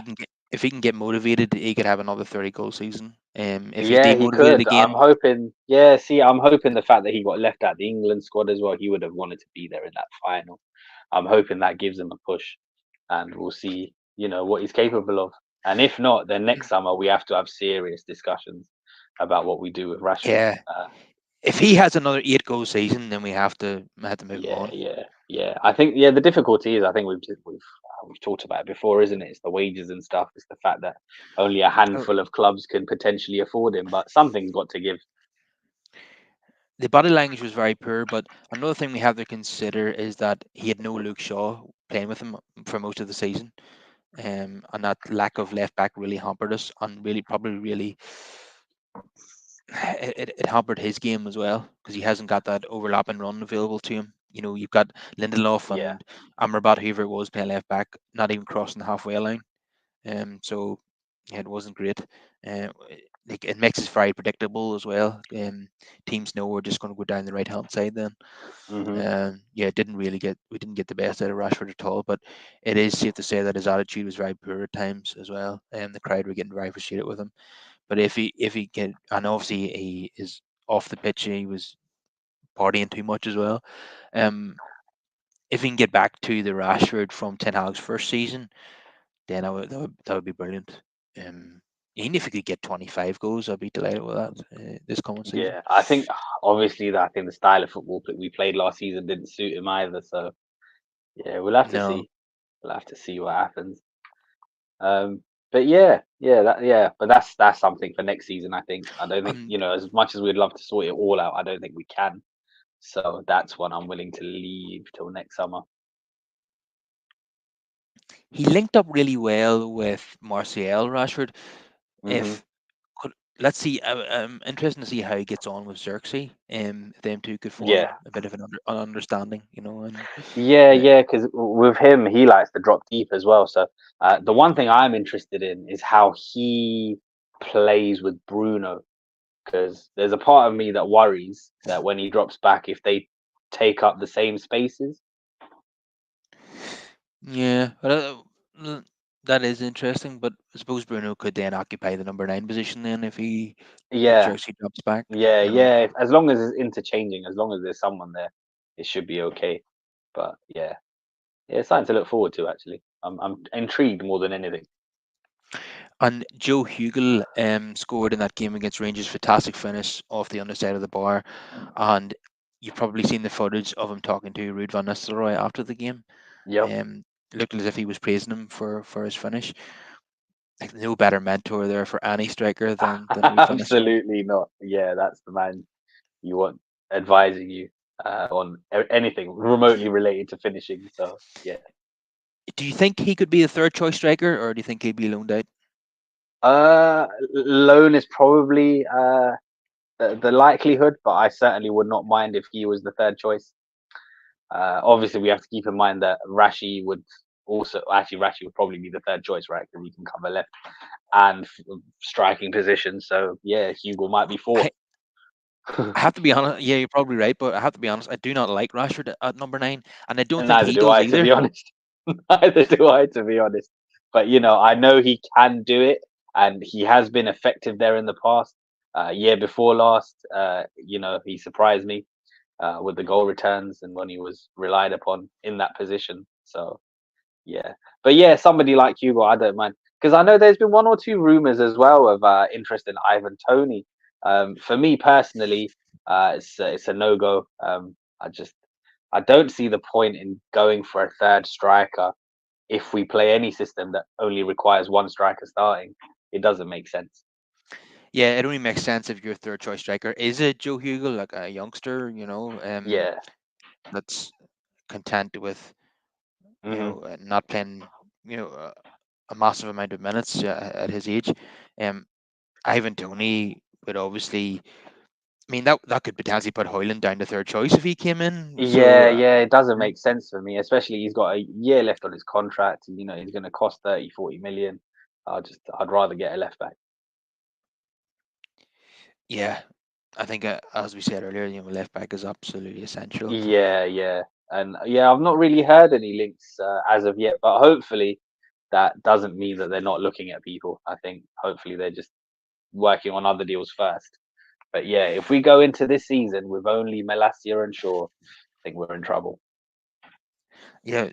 S1: if he can get motivated, he could have another 30 goal season. If he's
S2: yeah, he
S1: demotivated
S2: could. I'm
S1: again,
S2: hoping. Yeah, see, I'm hoping the fact that he got left out the England squad as well, he would have wanted to be there in that final. I'm hoping that gives him a push, and we'll see, what he's capable of. And if not, then next summer we have to have serious discussions about what we do with Rashford.
S1: yeah, if he has another 8 goal season, then we have to move him
S2: Yeah,
S1: on.
S2: yeah, yeah. I think the difficulty is I think we've talked about it before, isn't it? It's the wages and stuff. It's the fact that only a
S1: Uh,
S2: handful of clubs can potentially afford him, but something's got to give.
S1: The body language was very poor, but another thing we have to consider is that he had no Luke Shaw playing with him for most of the season, and that lack of left back really hampered us, and really probably really it hampered his game as well, because he hasn't got that overlapping run available to him. You've got Lindelof
S2: Yeah.
S1: and Amrabat, whoever it was, playing left back, not even crossing the halfway line. So yeah, it wasn't great. Like it makes it very predictable as well. Teams know we're just going to go down the right hand side then.
S2: Hmm.
S1: Yeah, we didn't get the best out of Rashford at all. But it is safe to say that his attitude was very poor at times as well. And the crowd were getting very frustrated with him. But if he get, and obviously he is off the pitch, he was partying too much as well. Um, if he can get back to the Rashford from Ten Hag's first season, then that would be brilliant. Um, Even if he could get 25 goals, I'd be delighted with that this coming season.
S2: Yeah, I think obviously that I think the style of football that we played last season didn't suit him either. So yeah, we'll have to
S1: No,
S2: see. We'll have to see what happens. But yeah, but that's something for next season. I think. I don't think
S1: um,
S2: as much as we'd love to sort it all out, I don't think we can. So that's one I'm willing to leave till next summer.
S1: he linked up really well with Martial Rashford.
S2: Hmm.
S1: If could, let's see, I'm interested to see how he gets on with Xerxes. Them two could
S2: Yeah,
S1: form a bit of an understanding, and uh,
S2: yeah. Because with him, he likes to drop deep as well. So the one thing I'm interested in is how he plays with Bruno. Because there's a part of me that worries that when he drops back, if they take up the same spaces.
S1: yeah, uh, that is interesting. But I suppose Bruno could then occupy the number 9 position then if
S2: Yeah,
S1: Xerxes drops back.
S2: yeah. As long as it's interchanging, as long as there's someone there, it should be okay. But yeah, it's something to look forward to. Actually, I'm intrigued more than anything.
S1: And Joe Hugel scored in that game against Rangers. Fantastic finish off the underside of the bar. And you've probably seen the footage of him talking to Ruud van Nistelrooy after the game.
S2: Yep.
S1: Um, Looked as if he was praising him for his finish. Like no better mentor there for any striker than Ruud van Nistelrooy.
S2: Absolutely not. Yeah, that's the man you want advising you on anything remotely related to finishing. So yeah.
S1: Do you think he could be a third choice striker, or do you think he'd be loaned out?
S2: Loan is probably the likelihood, but I certainly would not mind if he was the third choice. Obviously, we have to keep in mind that Rashi would also actually Rashi would probably be the third choice, right? Because he can cover left and striking position. So yeah, Hugo might be fourth.
S1: I have to be honest. Yeah, you're probably right, but I have to be honest. I do not like Rashford at number 9, and I don't
S2: And
S1: think
S2: neither
S1: he
S2: do
S1: does
S2: I, to
S1: either.
S2: be honest. Neither do I, to be honest. But I know he can do it, and he has been effective there in the past. Year before last, he surprised me with the goal returns and when he was relied upon in that position. So yeah, but yeah, somebody like Hugo, I don't mind because I know there's been one or two rumors as well of interest in Ivan Tony. For me personally, it's a no go. I don't see the point in going for a third striker if we play any system that only requires one striker starting. It doesn't make sense.
S1: Yeah, it only makes sense if your third choice striker is a Joe Hugel, like a youngster,
S2: Yeah.
S1: that's content with
S2: Hmm.
S1: not playing you know uh, a massive amount of minutes at his age. Um, Ivan Tony would obviously. I mean that could potentially put Hoyland down to third choice if he came in. So
S2: Yeah, it doesn't
S1: yeah,
S2: make sense for me, especially he's got a year left on his contract. And, he's going to cost 30, 40 million. I'd rather get a left back.
S1: yeah, I think as we said earlier, left back is absolutely essential.
S2: Yeah. And yeah, I've not really heard any links as of yet, but hopefully that doesn't mean that they're not looking at people. I think hopefully they're just working on other deals first. But yeah, if we go into this season with only Malacia and Shaw, I think we're in trouble.
S1: Yeah,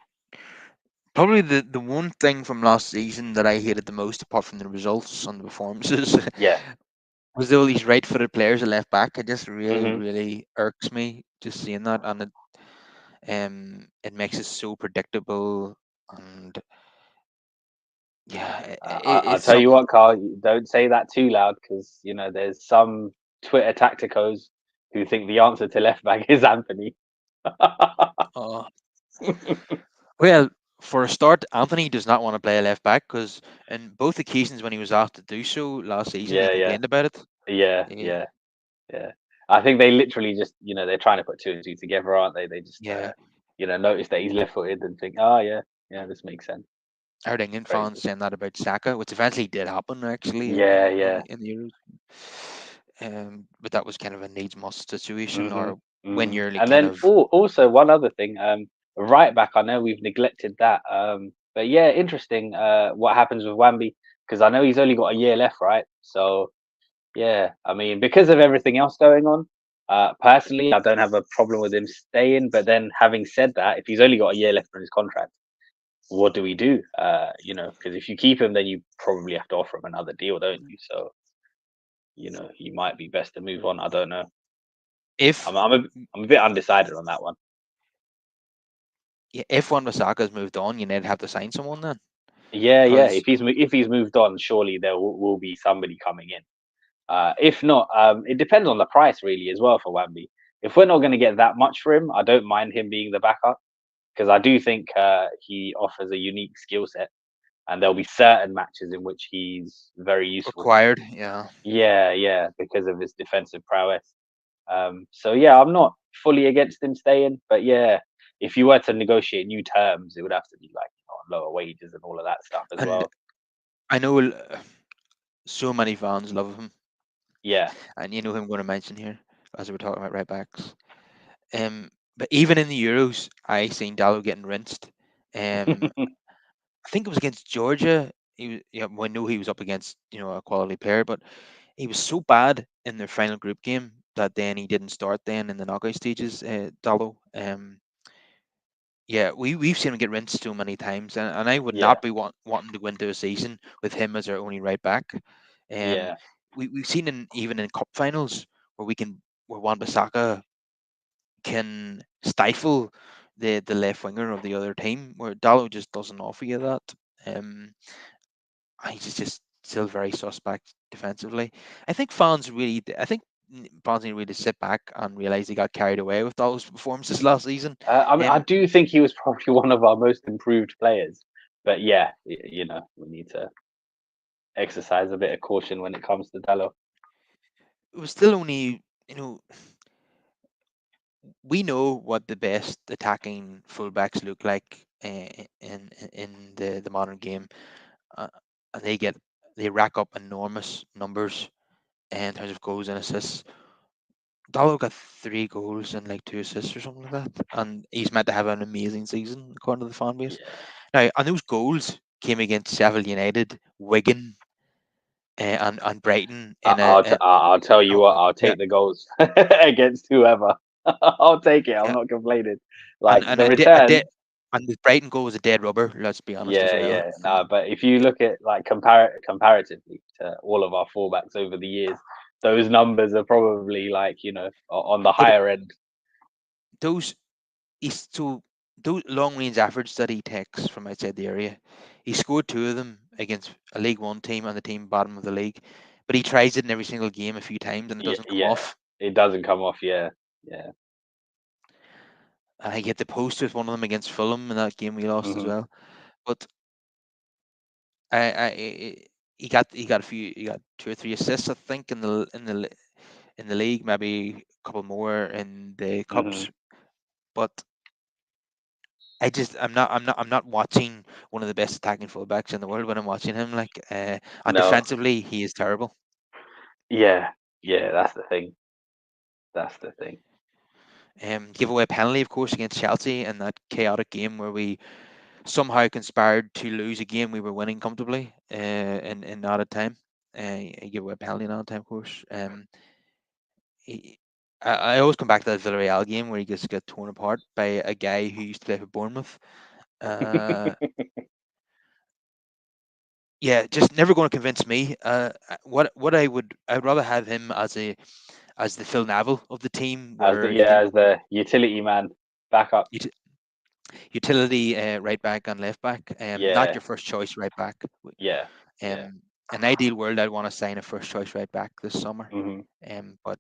S1: probably the one thing from last season that I hated the most, apart from the results and the performances,
S2: Yeah.
S1: was all these right-footed players at left back. It just really,
S2: Hmm.
S1: really irks me just seeing that, and it makes it so predictable, and yeah,
S2: I'll
S1: it's
S2: tell you
S1: something.
S2: what, Carl, don't say that too loud because there's some Twitter tacticos who think the answer to left back is Anthony.
S1: Uh, well, for a start, Anthony does not want to play a left back because in both occasions when he was asked to do so last season, he
S2: Yeah, yeah,
S1: complained about it.
S2: yeah,
S1: Eh,
S2: yeah, yeah. I think they literally just, they're trying to put two and two together, aren't they? They just,
S1: Yeah,
S2: notice that he's left-footed and think, oh yeah, yeah, this makes sense.
S1: I heard England fans
S2: Crazy.
S1: saying that about Saka, which eventually did happen actually
S2: Yeah, yeah.
S1: in the Euros. But that was kind of a needs must situation,
S2: Hmm.
S1: or when
S2: Hmm.
S1: you're like
S2: And
S1: kind
S2: then,
S1: of
S2: also one other thing, right back. I know we've neglected that, but yeah, interesting. What happens with Wamby? Because I know he's only got a year left, right? So yeah, I mean, because of everything else going on, personally, I don't have a problem with him staying. But then, having said that, if he's only got a year left on his contract, what do we do? Because if you keep him, then you probably have to offer him another deal, don't you? So, he might be best to move on. I don't know.
S1: if
S2: I'm a bit undecided on that one.
S1: yeah, if Wan Bissaka's moved on, you need to have to sign someone then
S2: Yeah, yeah.
S1: because
S2: If he's moved on, surely there will be somebody coming in. If not, it depends on the price really as well for Wamby. If we're not going to get that much for him, I don't mind him being the backup because I do think he offers a unique skill set, and there'll be certain matches in which he's very useful.
S1: required. Yeah,
S2: Yeah, yeah, because of his defensive prowess. So yeah, I'm not fully against him staying, but yeah, if you were to negotiate new terms, it would have to be like on lower wages and all of that stuff as
S1: and
S2: well.
S1: I know so many fans love him,
S2: Yeah.
S1: and you know who I'm going to mention here as we're talking about right backs. But even in the Euros, I seen Dallo getting rinsed. Um, I think it was against Georgia. He was, yeah, well, I know he was up against a quality player, but he was so bad in their final group game that then he didn't start then in the knockout stages. Dallo. Yeah, we've seen him get rinsed so many times, and I would
S2: Yeah,
S1: not be wanting to go into a season with him as our only right back. Um,
S2: yeah.
S1: we've seen even in cup finals where where Wan-Bissaka can stifle the left winger of the other team, where Dallo just doesn't offer you that. Um, he's just still very suspect defensively. I think fans need to really sit back and realize he got carried away with those performances last season.
S2: I mean, I
S1: Um,
S2: do think he was probably one of our most improved players, but yeah, we need to exercise a bit of caution when it comes to Dallo.
S1: it was still only, you know, we know what the best attacking fullbacks look like in the modern game, uh, and they rack up enormous numbers in terms of goals and assists. Dallo got 3 goals and like 2 assists or something like that, and he's meant to have an amazing season according to the fan base.
S2: Yeah.
S1: Now, and those goals came against Sheffield United, Wigan, and Brighton in
S2: I'll tell you
S1: oh,
S2: what, I'll
S1: yeah,
S2: take the goals against whoever. I'll take it. I'm
S1: yeah,
S2: not complaining.
S1: and
S2: Like
S1: and
S2: the
S1: a dead
S2: returns,
S1: and the Brighton goal was a dead rubber. Let's be honest as
S2: yeah,
S1: well.
S2: yeah.
S1: And
S2: Nah, but if you
S1: yeah,
S2: look at like comparatively to all of our fullbacks over the years, those numbers are probably like on the
S1: but
S2: higher end.
S1: those he's so those long range efforts that he takes from outside the area, he scored 2 of them against a League One team and the team bottom of the league. But he tries it in every single game a few times and it
S2: Yeah,
S1: doesn't come
S2: yeah.
S1: off.
S2: It doesn't come off. Yeah, yeah.
S1: And I get the post with one of them against Fulham in that game we lost as
S2: Hmm.
S1: well. But he got 2 or 3 assists I think in the league, maybe a couple more in the
S2: Hmm.
S1: cups. But I'm not watching one of the best attacking fullbacks in the world when I'm watching him. Like, and
S2: No.
S1: defensively, he is terrible.
S2: Yeah, yeah. That's the thing. That's the thing.
S1: Give away a penalty, of course, against Chelsea in that chaotic game where we somehow conspired to lose a game we were winning comfortably in added time. He gave away a penalty in added time, of course. He, I always come back to that Villarreal game where he just got torn apart by a guy who used to play for Bournemouth. Uh, yeah, just never going to convince me. What I'd rather have him as the Phil Neville of the team, where he can
S2: As the utility man backup.
S1: ut- utility right back and left back, not
S2: Yeah,
S1: your first choice right back.
S2: yeah, yeah.
S1: An ideal world, I'd want to sign a first choice right back this summer.
S2: Hmm.
S1: But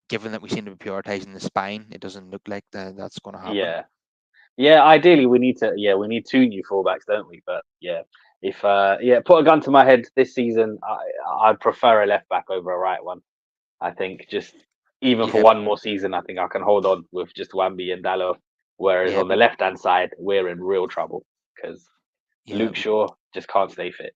S1: given that we seem to be prioritising the spine, it doesn't look like that's going to happen.
S2: Yeah, yeah. Ideally, we need to. Yeah, we need two new fullbacks, don't we? But yeah, if put a gun to my head this season, I'd prefer a left back over a right one. I think just Even for
S1: Yeah,
S2: one more season, I think I can hold on with just Wamby and Dallo. Whereas
S1: yeah,
S2: on the left hand side, we're in real trouble because
S1: yeah.
S2: Luke Shaw just can't stay fit.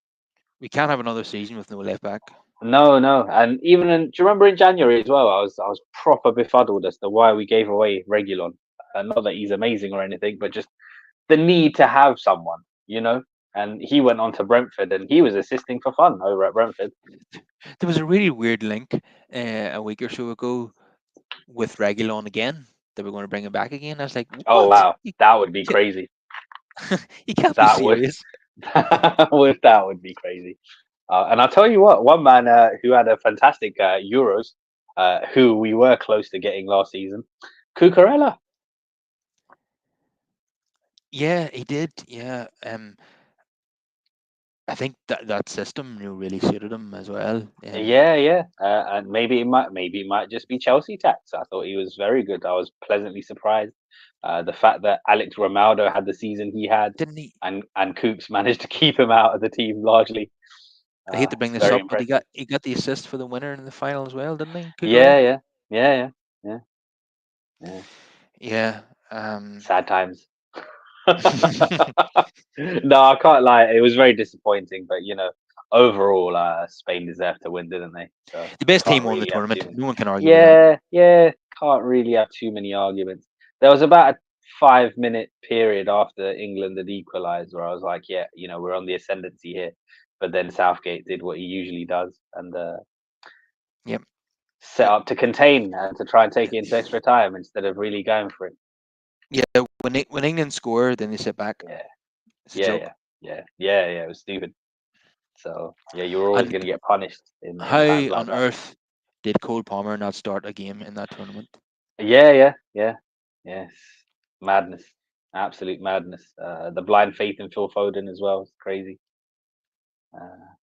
S1: We can't have another season with no left back.
S2: No, no, and even do you remember in January as well? I was proper befuddled as to why we gave away Regulon. Not that he's amazing or anything, but just the need to have someone, you know. And he went on to Brentford, and he was assisting for fun over at Brentford.
S1: There was a really weird link a week or so ago with Regulon again. They were going to bring him back again. I was like,
S2: Oh
S1: what?
S2: wow, that would be crazy.
S1: You can't be
S2: That would
S1: serious.
S2: that would be crazy. And I'll tell you what, one man who had a fantastic Euros, who we were close to getting last season, Cucurella.
S1: Yeah, he did. Yeah. I think that system really suited him as well.
S2: Yeah, yeah, and maybe it might just be Chelsea tax. I thought he was very good. I was pleasantly surprised. The fact that Alex Romaldo had the season he had,
S1: Didn't he?
S2: and Coops managed to keep him out of the team largely.
S1: I hate to bring
S2: It's
S1: this
S2: very
S1: up, but
S2: impressive.
S1: he got the assist for the winner in the final as well, didn't he,
S2: Yeah,
S1: Cucurella?
S2: yeah, yeah, yeah, yeah, yeah.
S1: Yeah. Um.
S2: Sad times. No, I can't lie. It was very disappointing, but overall, Spain deserved to win, didn't they? So
S1: The best
S2: can't
S1: team won the
S2: really have too
S1: tournament.
S2: many.
S1: No one can argue with that.
S2: Yeah, yeah, can't really have too many arguments. There was about a 5 minute period after England had equalised where I was like, yeah, we're on the ascendancy here. But then Southgate did what he usually does and
S1: Yep.
S2: set up to contain and to try and take it into extra time instead of really going for it.
S1: Yeah. When England score, then they sit back.
S2: Yeah,
S1: It's a
S2: yeah, yeah,
S1: joke.
S2: yeah, yeah, yeah. It was stupid. So yeah, you were always
S1: And
S2: going to get punished in
S1: how
S2: times like
S1: on
S2: that.
S1: earth did Cole Palmer not start a game in that tournament?
S2: Yeah, yeah, yeah, yes. Madness, absolute madness. The blind faith in Phil Foden as well is crazy. Uh,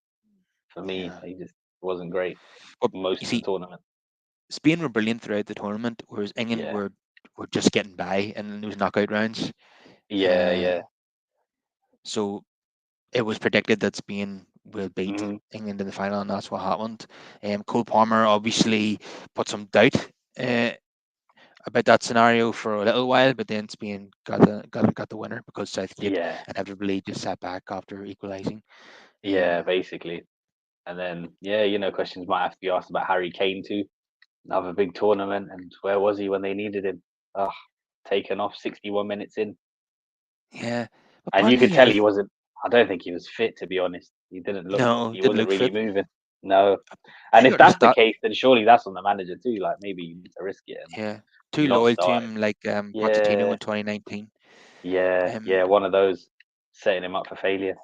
S2: for me,
S1: Yeah.
S2: he just wasn't great
S1: But
S2: most
S1: you
S2: of the
S1: see,
S2: tournament.
S1: Spain were brilliant throughout the tournament, whereas England
S2: Yeah,
S1: were just getting by in those knockout rounds.
S2: yeah,
S1: Uh,
S2: yeah.
S1: so it was predicted that Spain will beat
S2: Hmm.
S1: England in the final, and that's what happened. Cole Palmer obviously put some doubt uh, about that scenario for a little while, but then Spain got the winner because Southgate
S2: Yeah,
S1: inevitably just sat back after equalising.
S2: yeah,
S1: Um,
S2: basically. And then yeah, questions might have to be asked about Harry Kane too. Another big tournament, and where was he when they needed him? Ah, taken off 61 minutes in.
S1: yeah, but
S2: And
S1: part
S2: you
S1: of
S2: could
S1: me,
S2: tell he wasn't. I don't think he was fit, to be honest. He didn't look.
S1: no,
S2: He
S1: didn't
S2: wasn't
S1: look
S2: really
S1: fit.
S2: moving. No.
S1: I
S2: And if
S1: heard a
S2: that's the
S1: stat.
S2: case, then surely that's on the manager too. Like maybe you need to risk it and
S1: Yeah, too
S2: not
S1: loyal to
S2: start him.
S1: him, like Pochettino
S2: Yeah,
S1: in 2019.
S2: yeah,
S1: Um,
S2: yeah. One of those setting him up for failure.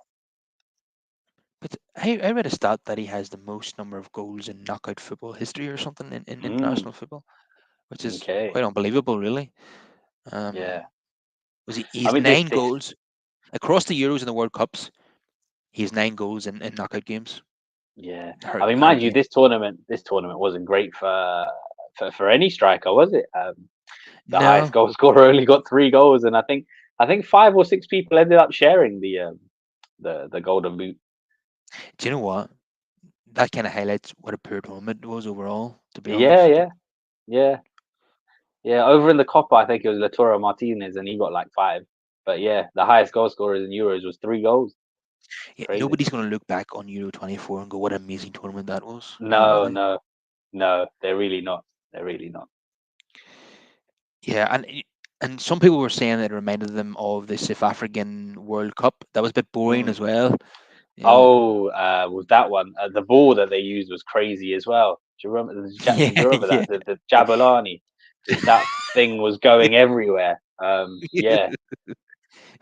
S1: but I read a stat that he has the most number of goals in knockout football history or something in
S2: Mm,
S1: international football, which is
S2: okay.
S1: quite unbelievable, really.
S2: Yeah.
S1: Um,
S2: I
S1: he's
S2: mean, this,
S1: nine
S2: this.
S1: goals across the Euros and the World Cups. He has 9 goals in knockout games.
S2: Yeah. I mean,
S1: Harry
S2: mind you,
S1: Kane.
S2: this tournament wasn't great for any striker, was it? The highest
S1: No,
S2: goal scorer only got 3 goals, and I think 5 or 6 people ended up sharing the golden boot.
S1: do you know what? That kind of highlights what a poor tournament it was overall. To be
S2: Yeah,
S1: honest,
S2: yeah, yeah, yeah. Over in the Copa, I think it was Latoro Martinez, and he got like 5. But yeah, the highest goal scorers in Euros was 3 goals.
S1: yeah,
S2: Crazy.
S1: nobody's going to look back on Euro 24 and go, "What an amazing tournament that was." Now, are
S2: No,
S1: they?
S2: no, no. They're really not. They're really not.
S1: Yeah, and some people were saying it reminded them of the South African World Cup. That was a bit boring
S2: Mm.
S1: as well. Yeah,
S2: Oh, with that one, the ball that they used was crazy as well. Do you remember? Do you
S1: yeah,
S2: remember
S1: yeah,
S2: that the Jabulani? Just that thing was going everywhere. Yeah.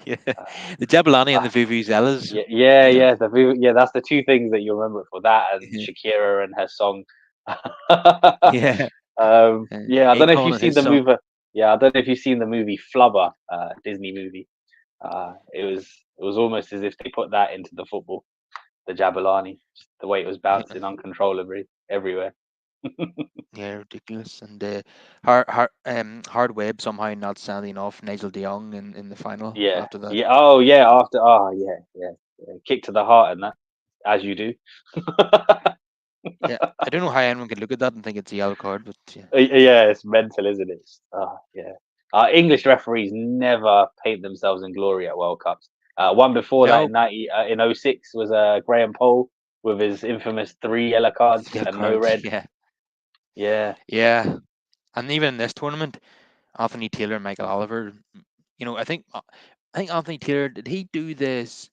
S1: yeah.
S2: Uh,
S1: The Jabulani and the
S2: ah,
S1: Vuvuzelas.
S2: yeah, yeah,
S1: Yeah,
S2: yeah. Yeah, that's the two things that you remember it for, that and Shakira and her song.
S1: yeah.
S2: Yeah, I don't know if
S1: Akon
S2: you've
S1: and
S2: seen
S1: his
S2: the
S1: song.
S2: movie. Yeah, I don't know if you've seen the movie Flubber, Disney movie. It was almost as if they put that into the football, the Jabulani, just the way it was
S1: Yeah,
S2: bouncing uncontrollably everywhere.
S1: yeah, ridiculous. And hard web somehow not standing off Nigel De Jong in the final
S2: Yeah,
S1: after that.
S2: yeah. Oh, yeah. After, oh, yeah, yeah, yeah. Kick to the heart and that, as you do.
S1: Yeah, I don't know how anyone could look at that and think it's a yellow card, but yeah.
S2: Yeah, it's mental, isn't it? Yeah. English referees never paint themselves in glory at World Cups. One before that
S1: No,
S2: in 90 in '06 was Graham Poll with his infamous three yellow cards
S1: yellow
S2: and no
S1: cards.
S2: red.
S1: Yeah,
S2: Yeah.
S1: yeah. And even in this tournament, Anthony Taylor and Michael Oliver. I think Anthony Taylor, did he do this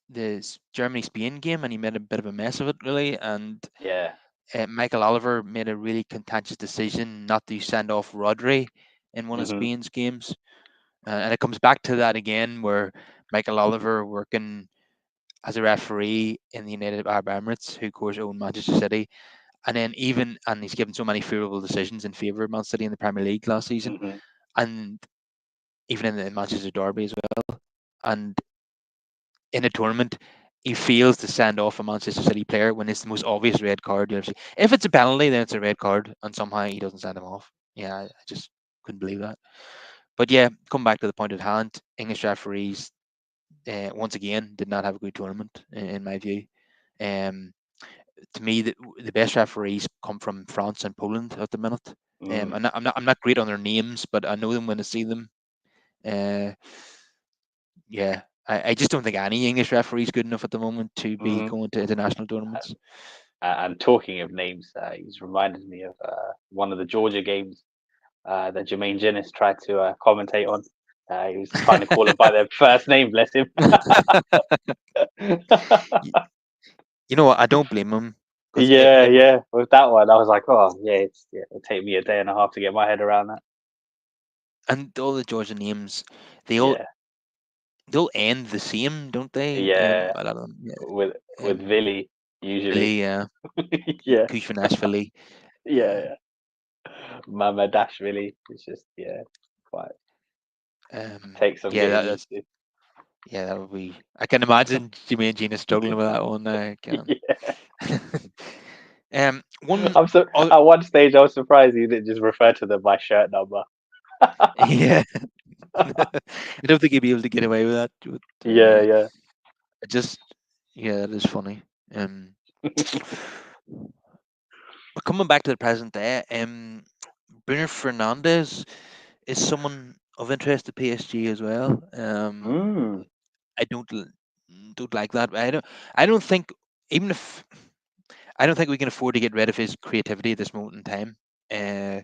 S1: Germany Spain game and he made a bit of a mess of it really, and
S2: Yeah.
S1: Michael Oliver made a really contentious decision not to send off Rodri in one of
S2: Hmm.
S1: Spain's games, and it comes back to that again where Michael Oliver working as a referee in the United Arab Emirates, who of course own Manchester City, and he's given so many favourable decisions in favour of Man City in the Premier League last season,
S2: Hmm.
S1: and even in the Manchester Derby as well. And in a tournament, he fails to send off a Manchester City player when it's the most obvious red card you ever see. If it's a penalty, then it's a red card, and somehow he doesn't send him off. Yeah, I just couldn't believe that. But yeah, come back to the point at hand. English referees, once again, did not have a good tournament in my view. Um, to me, the best referees come from France and Poland at the minute.
S2: Mm.
S1: I'm not great on their names, but I know them when I see them. Uh, yeah, I just don't think any English referee is good enough at the moment to be
S2: Hmm.
S1: going to international tournaments.
S2: And talking of names, he's reminded me of one of the Georgia games that Jermaine Jenis tried to commentate on. He was trying to call them by their first name, bless him.
S1: Y- you know what? I don't blame him because
S2: Yeah, yeah. With that one, I was like, oh, yeah, it'll take me a day and a half to get my head around that.
S1: and all the Georgian names, they all
S2: Yeah,
S1: they all end the same, don't they?
S2: yeah.
S1: A lot of them.
S2: With
S1: Yeah.
S2: Vili usually.
S1: Billy,
S2: Yeah,
S1: Kushmanashvili.
S2: yeah,
S1: Yeah.
S2: yeah. Mama Dashvili. It's just quite takes some
S1: Yeah.
S2: getting used to.
S1: That would be. I can imagine Jimmy and Gina struggling with that one. I can.
S2: Yeah.
S1: One
S2: I'm so
S1: other.
S2: at one stage I was surprised he didn't just refer to them by shirt number.
S1: Yeah. I don't think he'd be able to get away with that. But,
S2: Yeah,
S1: yeah.
S2: yeah.
S1: It just. Yeah, that is funny. But coming back to the present day, Bruno Fernandes is someone of interest to PSG as well.
S2: Mm.
S1: I don't like that. I don't think even if I don't think we can afford to get rid of his creativity at this moment in time. Uh,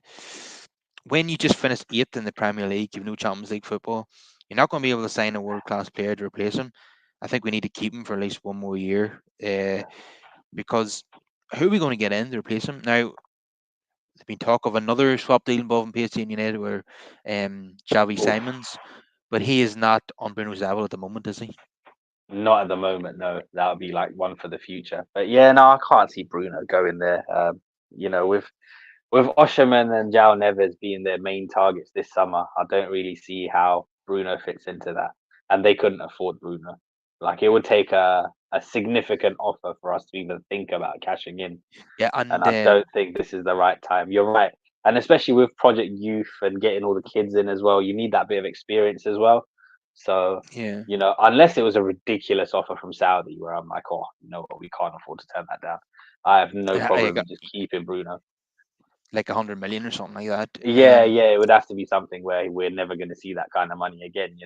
S1: when you just finished eighth in the Premier League, you've no Champions League football. You're not going to be able to sign a world class player to replace him. I think we need to keep him for at least one more year because who are we going to get in to replace him? Now, there's been talk of another swap deal involving PSG and United where Xavi
S2: Oof.
S1: Simons, but he is not on Bruno's level at the moment, is he?
S2: Not at the moment, no. That would be like one for the future. But yeah, no, I can't see Bruno going there. With Osherman and Jao Neves being their main targets this summer, I don't really see how Bruno fits into that. And they couldn't afford Bruno. Like it would take a significant offer for us to even think about cashing in.
S1: Yeah,
S2: And
S1: and
S2: I don't think this is the right time. You're right. And especially with Project Youth and getting all the kids in as well, you need that bit of experience as well. So,
S1: yeah,
S2: unless it was a ridiculous offer from Saudi where I'm like, oh, you know what, we can't afford to turn that down. I have no
S1: I
S2: problem
S1: got
S2: in just keeping Bruno.
S1: like 100 million or something like that.
S2: Yeah, yeah, it would have to be something where we're never going to see that kind of money again.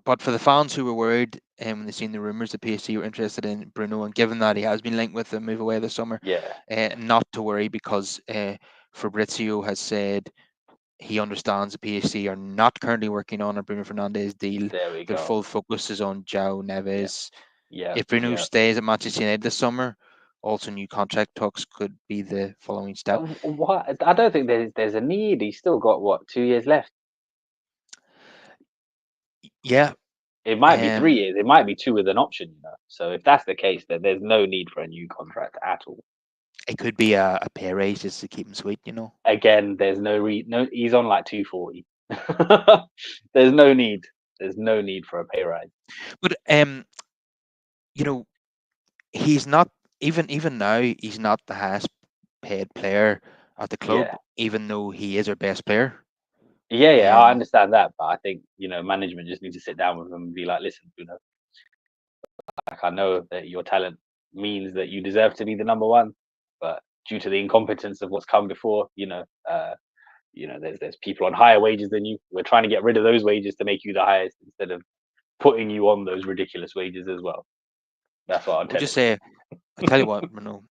S1: But for the fans who were worried when they seen the rumours that PSG were interested in Bruno, and given that he has been linked with the move away this summer,
S2: Yeah,
S1: not to worry because Fabrizio has said he understands that PSG are not currently working on a Bruno Fernandes deal.
S2: there we
S1: Their
S2: go.
S1: full focus is on João
S2: Yeah,
S1: Neves.
S2: yeah,
S1: If Bruno
S2: yeah.
S1: stays at Manchester United this summer, also new contract talks could be the following step.
S2: What? I don't think there's a need. He's still got what 2 years left.
S1: Yeah,
S2: It might be three
S1: um,
S2: years. It might be two with an option. So if that's the case, then there's no need for a new contract at all.
S1: it could be a pay raise just to keep him sweet.
S2: Again, there's no. He's on like 240. There's no need. There's no need for a pay rise.
S1: But you know, he's not even now. He's not the highest paid player at the club,
S2: Yeah,
S1: even though he is our best player.
S2: yeah, yeah. I
S1: Um,
S2: understand that, but I think management just need to sit down with him and be like, listen, like I know that your talent means that you deserve to be the number one, but due to the incompetence of what's come before. There's people on higher wages than you. We're trying to get rid of those wages to make you the highest instead of putting you on those ridiculous wages as well. That's what I'm
S1: We'll just
S2: telling you.
S1: say, I tell you what, Bruno,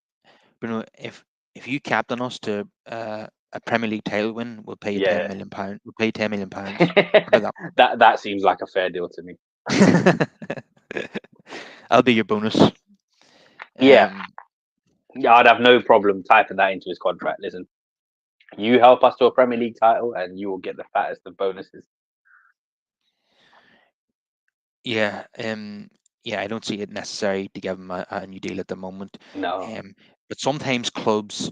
S1: if you captain us to a Premier League title win, we'll pay you ten
S2: Yeah,
S1: million pounds. We'll pay you £10 million. How about
S2: that seems like a fair deal to me.
S1: that? That'll be your bonus.
S2: Yeah,
S1: Um,
S2: yeah, I'd have no problem typing that into his contract. Listen, you help us to a Premier League title, and you will get the fattest of bonuses.
S1: yeah, yeah. I don't see it necessary to give him a new deal at the moment.
S2: No.
S1: Um, but sometimes clubs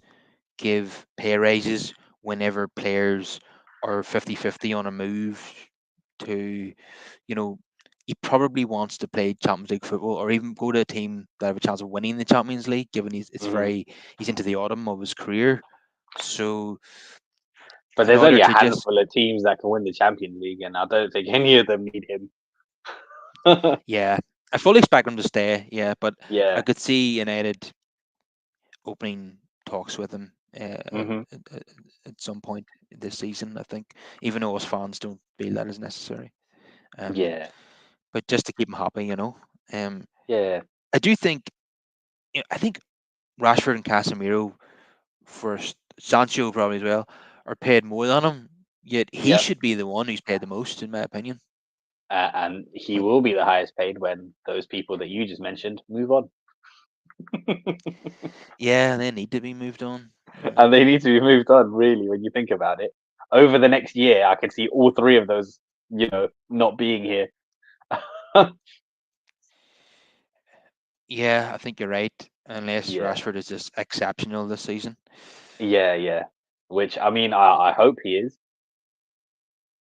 S1: give pay raises whenever players are 50-50 on a move to, you know, he probably wants to play Champions League football or even go to a team that have a chance of winning the Champions League, given
S2: Hmm.
S1: he's into the autumn of his career. So
S2: But
S1: in
S2: there's
S1: order
S2: only a
S1: to just,
S2: handful of teams that can win the Champions League, and I don't think any of them need him.
S1: yeah, I fully expect him to stay, yeah, but I
S2: Yeah.
S1: could see United opening talks with him
S2: Hmm.
S1: at some point this season, I think, even though us fans don't feel that is necessary. Um,
S2: Yeah.
S1: but just to keep him happy, you know. Um,
S2: Yeah.
S1: I do think, I think Rashford and Casemiro first, Sancho probably as well, are paid more than him. Yet he
S2: Yep.
S1: should be the one who's paid the most, in my opinion.
S2: And he
S1: But
S2: will be the highest paid when those people that you just mentioned move on.
S1: yeah, they need to be moved on.
S2: And they need to be moved on, really, when you think about it. Over the next year, I could see all three of those, not being here.
S1: Yeah, I think you're right. Unless
S2: Yeah.
S1: Rashford is just exceptional this season.
S2: Yeah, yeah. Which, I mean, I hope he is.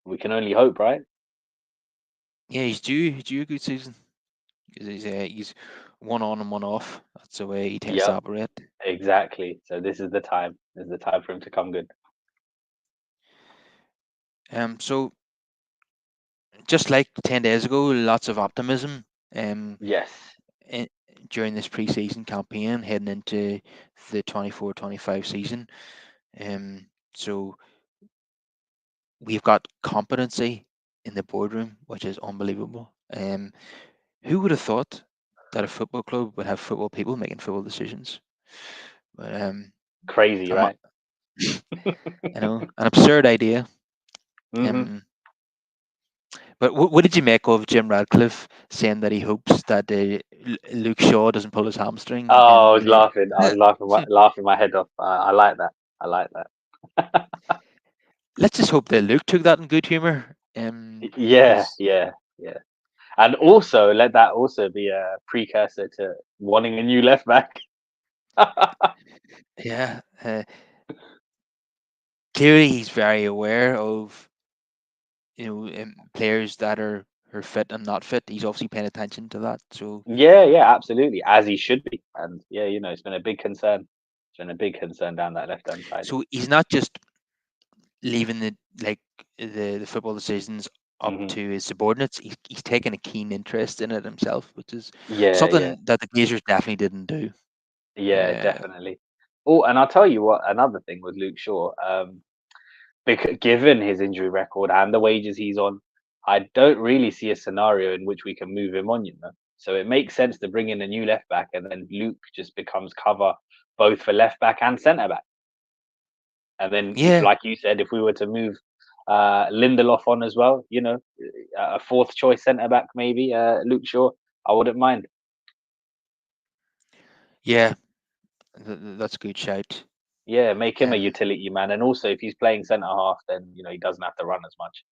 S2: We can only hope, right?
S1: Yeah, he's due a good season. 'Cause he's one on and one off. That's the way he tends to
S2: Yep,
S1: operate.
S2: exactly. So this is the time. This is the time for him to come good.
S1: So just like 10 days ago, lots of optimism. Um,
S2: Yes.
S1: in, during this preseason campaign, heading into the 24-25 season. Um, so we've got competency in the boardroom, which is unbelievable. Who would have thought that a football club would have football people making football decisions? But
S2: Crazy,
S1: I'm,
S2: right?
S1: an absurd idea.
S2: Hmm.
S1: Um, but what did you make of Jim Radcliffe saying that he hopes that Luke Shaw doesn't pull his hamstring
S2: Oh, I
S1: in
S2: was
S1: the?
S2: laughing. I was laughing my head off. I like that. I like that.
S1: Let's just hope that Luke took that in good humor.
S2: Yeah,
S1: Because
S2: yeah, yeah. And also let that also be a precursor to wanting a new left back.
S1: yeah, clearly he's very aware of players that are fit and not fit. He's obviously paying attention to that. So
S2: Yeah, yeah, absolutely, as he should be. And yeah, it's been a big concern. It's been a big concern down that left hand side.
S1: so he's not just leaving like the football decisions up
S2: Hmm.
S1: to his subordinates. He's taken a keen interest in it himself, which is
S2: Yeah, yeah,
S1: something that the Glazers definitely didn't do.
S2: yeah,
S1: Uh,
S2: definitely. Oh, and I'll tell you what, another thing with Luke Shaw, because given his injury record and the wages he's on, I don't really see a scenario in which we can move him on. So it makes sense to bring in a new left back, and then Luke just becomes cover both for left back and centre back. And then, if,
S1: yeah,
S2: like you said, if we were to move Lindelof on as well, a fourth choice centre back, maybe Luke Shaw, I wouldn't mind.
S1: yeah, that's a good shout.
S2: Yeah, make him a
S1: Um,
S2: utility man, and also if he's playing centre half, then he doesn't have to run as much.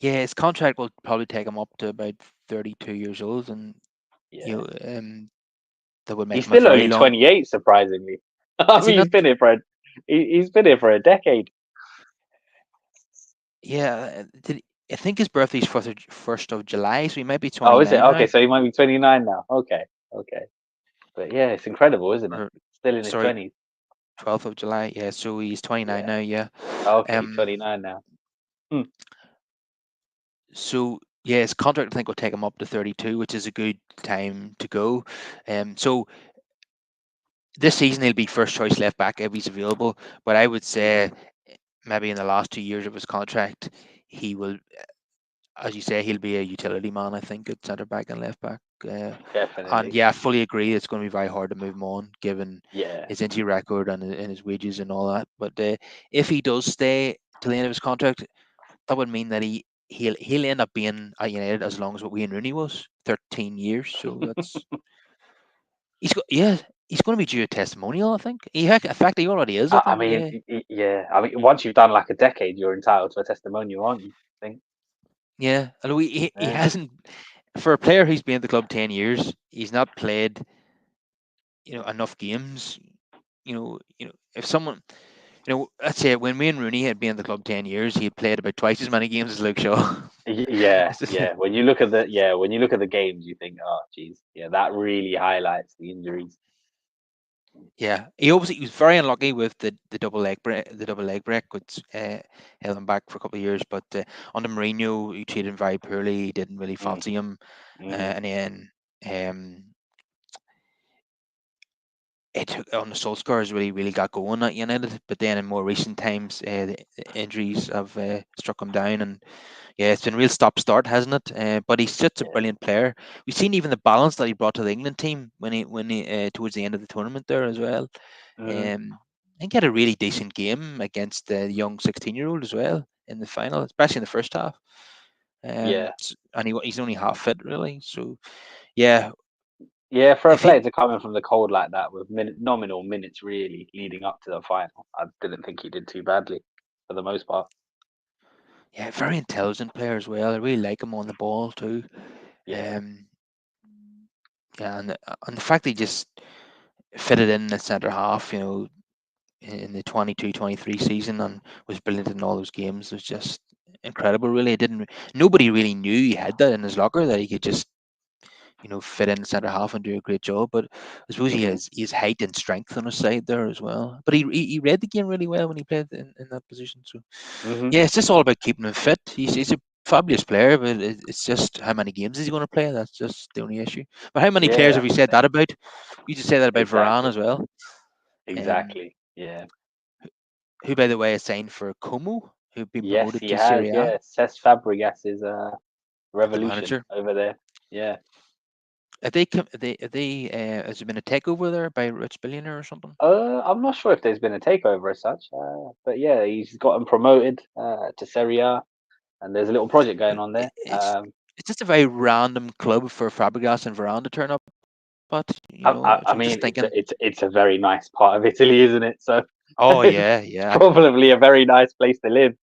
S1: yeah, his contract will probably take him up to about 32 years old, and you
S2: Yeah,
S1: know, that would make
S2: he's
S1: him a
S2: still
S1: very
S2: only
S1: long.
S2: 28, surprisingly. I
S1: Is he
S2: mean,
S1: not?
S2: he's been here for a decade.
S1: Yeah, I think his birthday's first of July, so he might be
S2: Oh, is it?
S1: 29
S2: Okay,
S1: now,
S2: so he might be 29 now. Okay, okay, but yeah, it's incredible, isn't it?
S1: or
S2: Still in his
S1: sorry,
S2: 20s.
S1: 12th of July. Yeah, so he's 29
S2: Yeah.
S1: now. Yeah.
S2: Okay, he's
S1: Um.
S2: 29 now. Hmm.
S1: So yeah, his contract I think will take him up to 32, which is a good time to go. So this season he'll be first choice left back if he's available. But I would
S2: Hmm.
S1: say maybe in the last 2 years of his contract, he will, as you say, he'll be a utility man. I think at centre back and left back. And
S2: Definitely.
S1: yeah, I fully agree. It's going to be very hard to move him on given
S2: Yeah.
S1: his injury record and his wages and all that. But if he does stay to the end of his contract, that would mean that he'll end up being at United as long as what Wayne Rooney was, 13 years. So that's yeah, he's going to be due a testimonial. I think in fact he already is. I
S2: I
S1: think
S2: mean,
S1: yeah,
S2: yeah. I mean, once you've done like a decade, you're entitled to a testimonial, aren't you? I think.
S1: yeah. And he
S2: Yeah.
S1: hasn't, for a player who's been at the club 10 years. He's not played enough games. If someone let's say when Wayne Rooney had been at the club 10 years, he had played about twice as many games as Luke Shaw.
S2: Yeah,
S1: It's just-
S2: yeah. When you look at the games, you think, oh, geez, yeah, that really highlights the injuries.
S1: Yeah, he was very unlucky with the double leg break, which held him back for a couple of years. But under Mourinho, he treated him very poorly. He didn't really fancy
S2: Hmm.
S1: him,
S2: Hmm.
S1: and then it took on the Solskjaer's really got going at United. But then in more recent times, the injuries have struck him down, and yeah, it's been a real stop start, hasn't it? But he's such a
S2: Yeah.
S1: brilliant player. We've seen even the balance that he brought to the England team when he towards the end of the tournament there as well.
S2: Hmm.
S1: I think he had a really decent game against the young 16-year-old as well in the final, especially in the first half.
S2: Yeah.
S1: And he's only half fit really. So yeah,
S2: Yeah, for a
S1: if he
S2: player to come in from the cold like that with nominal minutes really leading up to the final, I didn't think he did too badly for the most part.
S1: yeah, very intelligent player as well. I really like him on the ball too.
S2: Yeah.
S1: Um, yeah, and the fact that he just fitted in the centre half, in the 22-23 season and was brilliant in all those games was just incredible. Really, it didn't. Nobody really knew he had that in his locker that he could just fit in centre half and do a great job. But I suppose
S2: Hmm.
S1: he has height and strength on his side there as well. But he read the game really well when he played in that position. So
S2: Hmm.
S1: yeah, it's just all about keeping him fit. He's a fabulous player, but it's just how many games is he going to play? That's just the only issue. But how many
S2: Yeah,
S1: players have
S2: that's
S1: we
S2: the
S1: said
S2: thing.
S1: that about? You just say that about Varane
S2: Exactly.
S1: as well. Um,
S2: Exactly. Yeah.
S1: who, by the way, is signed for Como, who've been
S2: Yes,
S1: promoted
S2: he
S1: to
S2: has.
S1: Serie A,
S2: Yeah, Cesc Fabregas is
S1: the
S2: revolution
S1: manager.
S2: over there. Yeah.
S1: Has there been a takeover there by a rich billionaire or something?
S2: I'm not sure if there's been a takeover as such, but yeah, he's gotten promoted to Serie A, and there's a little project
S1: But
S2: going on there.
S1: it's just a very random club for Fabregas and Varane to turn up at.
S2: I, I,
S1: So
S2: I
S1: I'm just
S2: mean, it's a,
S1: thinking,
S2: it's it's a very nice part of Italy, isn't it? So
S1: oh
S2: it's
S1: yeah, yeah,
S2: probably a very nice place to live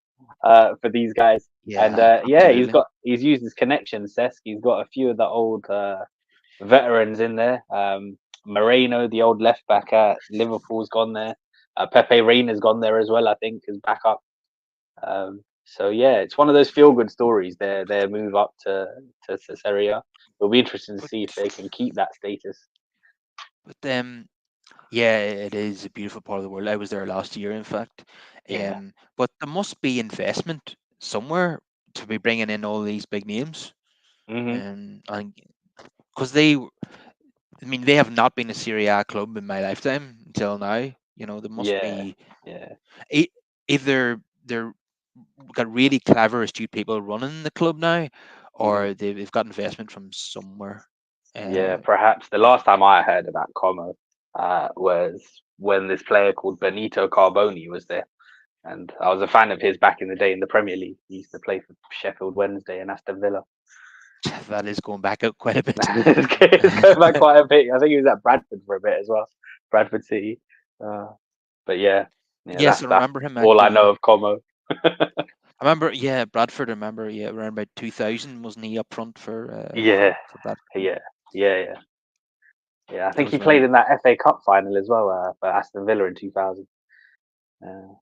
S2: for these guys. And
S1: yeah,
S2: yeah, he's
S1: absolutely.
S2: got he's used his connections. Cesc. He's got a few of the old veterans in there. Moreno, the old left back at Liverpool's gone there. Pepe Reina's gone there as well, I think, as backup. So yeah, it's one of those feel good stories. Their move up to Caesarea. It'll be interesting to
S1: But
S2: see if they can keep that status.
S1: but yeah, it is a beautiful part of the world. I was there last year, in fact.
S2: Yeah.
S1: But there must be investment somewhere to be bringing in all these big names,
S2: Hmm.
S1: and because I mean, they have not been a Serie A club in my lifetime until now. There must
S2: Yeah.
S1: be
S2: Yeah.
S1: e- either they're got really clever, astute people running the club now,
S2: Hmm.
S1: or they've got investment from somewhere.
S2: Yeah.
S1: Uh,
S2: Perhaps the last time I heard about Como was when this player called Benito Carboni was there. And I was a fan of his back in the day in the Premier League. He used to play for Sheffield Wednesday and Aston Villa.
S1: that is going back out quite a bit.
S2: It's going back quite a bit. I think he was at Bradford for a bit as well, Bradford City. Uh, but yeah, yeah,
S1: Yes,
S2: that's
S1: I
S2: that's
S1: remember him at.
S2: all I know of Como.
S1: I remember, yeah, Bradford. I remember, yeah, around about 2000, wasn't he up front for
S2: Yeah,
S1: Bradford?
S2: yeah, yeah. I
S1: That
S2: think
S1: was
S2: he
S1: when
S2: played in that FA Cup final as well for Aston Villa in 2000, uh,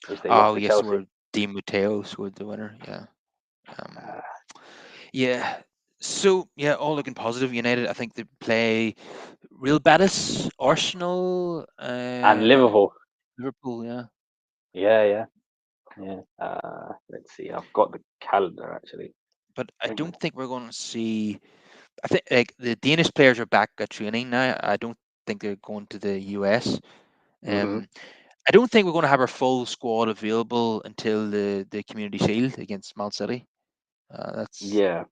S2: which they lost
S1: oh
S2: to
S1: yes,
S2: Chelsea.
S1: where Di Matteo scored the winner. Yeah, um,
S2: Uh,
S1: yeah. So yeah, all looking positive. United, I think they play Real Betis, Arsenal,
S2: and
S1: and
S2: Liverpool.
S1: Liverpool. Yeah,
S2: Yeah, yeah, yeah. Let's see. I've got the calendar actually.
S1: but I
S2: Bring it.
S1: don't think we're going to see. I think like the Danish players are back at training now. I don't think they're going to the US.
S2: Hmm.
S1: Um, I don't think we're going to have our full squad available until the Community Shield against Man City. That's
S2: Yeah.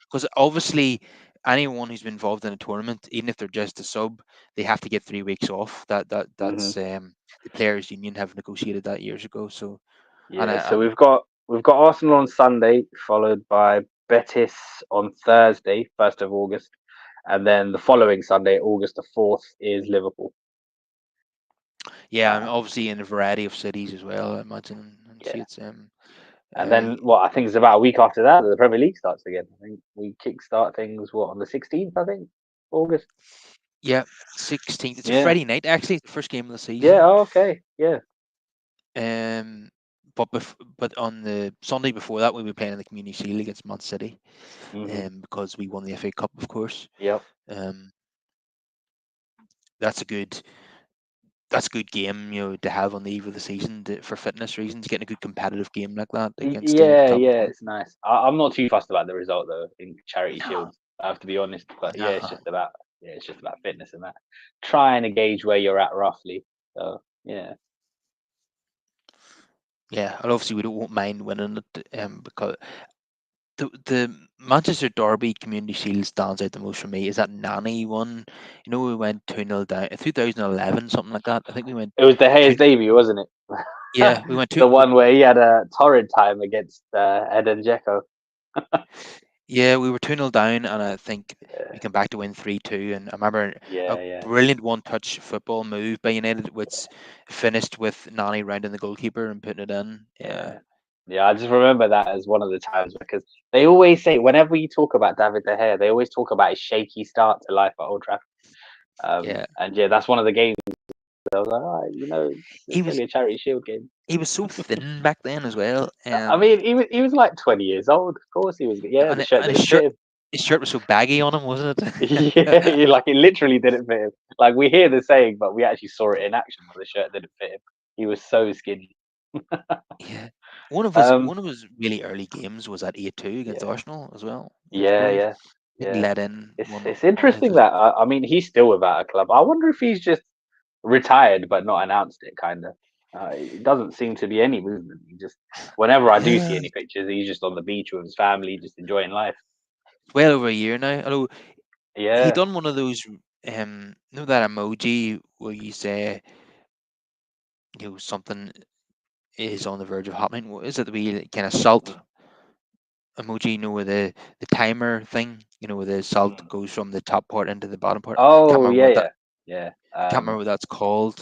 S1: because obviously anyone who's been involved in a tournament, even if they're just a sub, they have to get 3 weeks off.
S2: Hmm.
S1: That's the players' union have negotiated that years ago. So and
S2: Yeah. So we've got Arsenal on Sunday, followed by Betis on Thursday, 1st of August, and then the following Sunday, August 4th, is Liverpool.
S1: yeah, and
S2: Uh,
S1: obviously in a variety of cities as well. I imagine and see
S2: yeah.
S1: it's
S2: And
S1: uh,
S2: then what I think is about a week after that, the Premier League starts again. I think we kickstart things on the 16th, I think, August.
S1: yeah, 16th. It's a
S2: Yeah.
S1: Friday night actually, the first game of the
S2: Yeah.
S1: season.
S2: Oh, okay. Yeah.
S1: Um, but on the Sunday before that, we were playing in the Community Shield against Man City,
S2: Hmm.
S1: because we won the FA Cup, of course.
S2: Yep.
S1: Um, that's a good that's a good game, to have on the eve of the season for fitness reasons. Getting a good competitive game like that against the
S2: Yeah.
S1: top
S2: Yeah.
S1: opponent.
S2: It's nice. I'm not too fussed about the result though in charity
S1: No,
S2: shields. I have to be honest. But yeah,
S1: no.
S2: it's just about fitness and that. Trying to gauge where you're at roughly. So yeah.
S1: Yeah, and obviously we don't won't mind winning it, because the Manchester Derby Community Shield stands out the most for me. Is that Nanny one? We went 2-0 down in 2011, something like that. I think we went
S2: It was De Gea's
S1: two.
S2: debut, wasn't it?
S1: Yeah, we went two.
S2: The one where he had a torrid time against Eden Dzeko.
S1: Yeah, we were 2-0 down, and I think
S2: Yeah.
S1: we came back to win 3-2. And I remember a
S2: Yeah. Yeah.
S1: brilliant one-touch football move by United, which finished with Nani rounding the goalkeeper and putting it in. Yeah,
S2: Yeah. Yeah, I just remember that as one of the times because they always say whenever you talk about David De Gea, they always talk about his shaky start to life at Old Trafford.
S1: yeah.
S2: And yeah, that's one of the games I was like, oh,
S1: He
S2: it's
S1: was
S2: only a Charity Shield game.
S1: he was so thin back then as well.
S2: I mean, he was like 20 years old. Of course, he was. Yeah,
S1: And
S2: the shirt
S1: and
S2: didn't fit him.
S1: his shirt was so baggy on him, wasn't
S2: Yeah,
S1: it?
S2: like it literally didn't fit him. Like we hear the saying, but we actually saw it in action where the shirt didn't fit him. He was so skinny.
S1: Yeah. One of his
S2: Um,
S1: one of his really early games was at 8-2 against
S2: yeah,
S1: Arsenal as well. It was
S2: yeah,
S1: brilliant.
S2: yeah,
S1: I think he
S2: yeah.
S1: let in
S2: It's
S1: one of
S2: interesting
S1: his.
S2: that I mean he's still without a club. I wonder if he's just retired but not announced it. Kind of. It doesn't seem to be any movement. He just whenever I do see
S1: Yeah,
S2: any pictures, he's just on the beach with his family, just enjoying life.
S1: it's well over a year now. Although he
S2: Yeah,
S1: done one of those, that emoji where you say, something is on the verge of happening. What is it? The wee kind of salt emoji, where the timer thing, where the salt
S2: mm.
S1: goes from the top part into the bottom part. Can't
S2: Oh
S1: remember
S2: yeah,
S1: what that.
S2: yeah, yeah.
S1: Can't remember what that's called.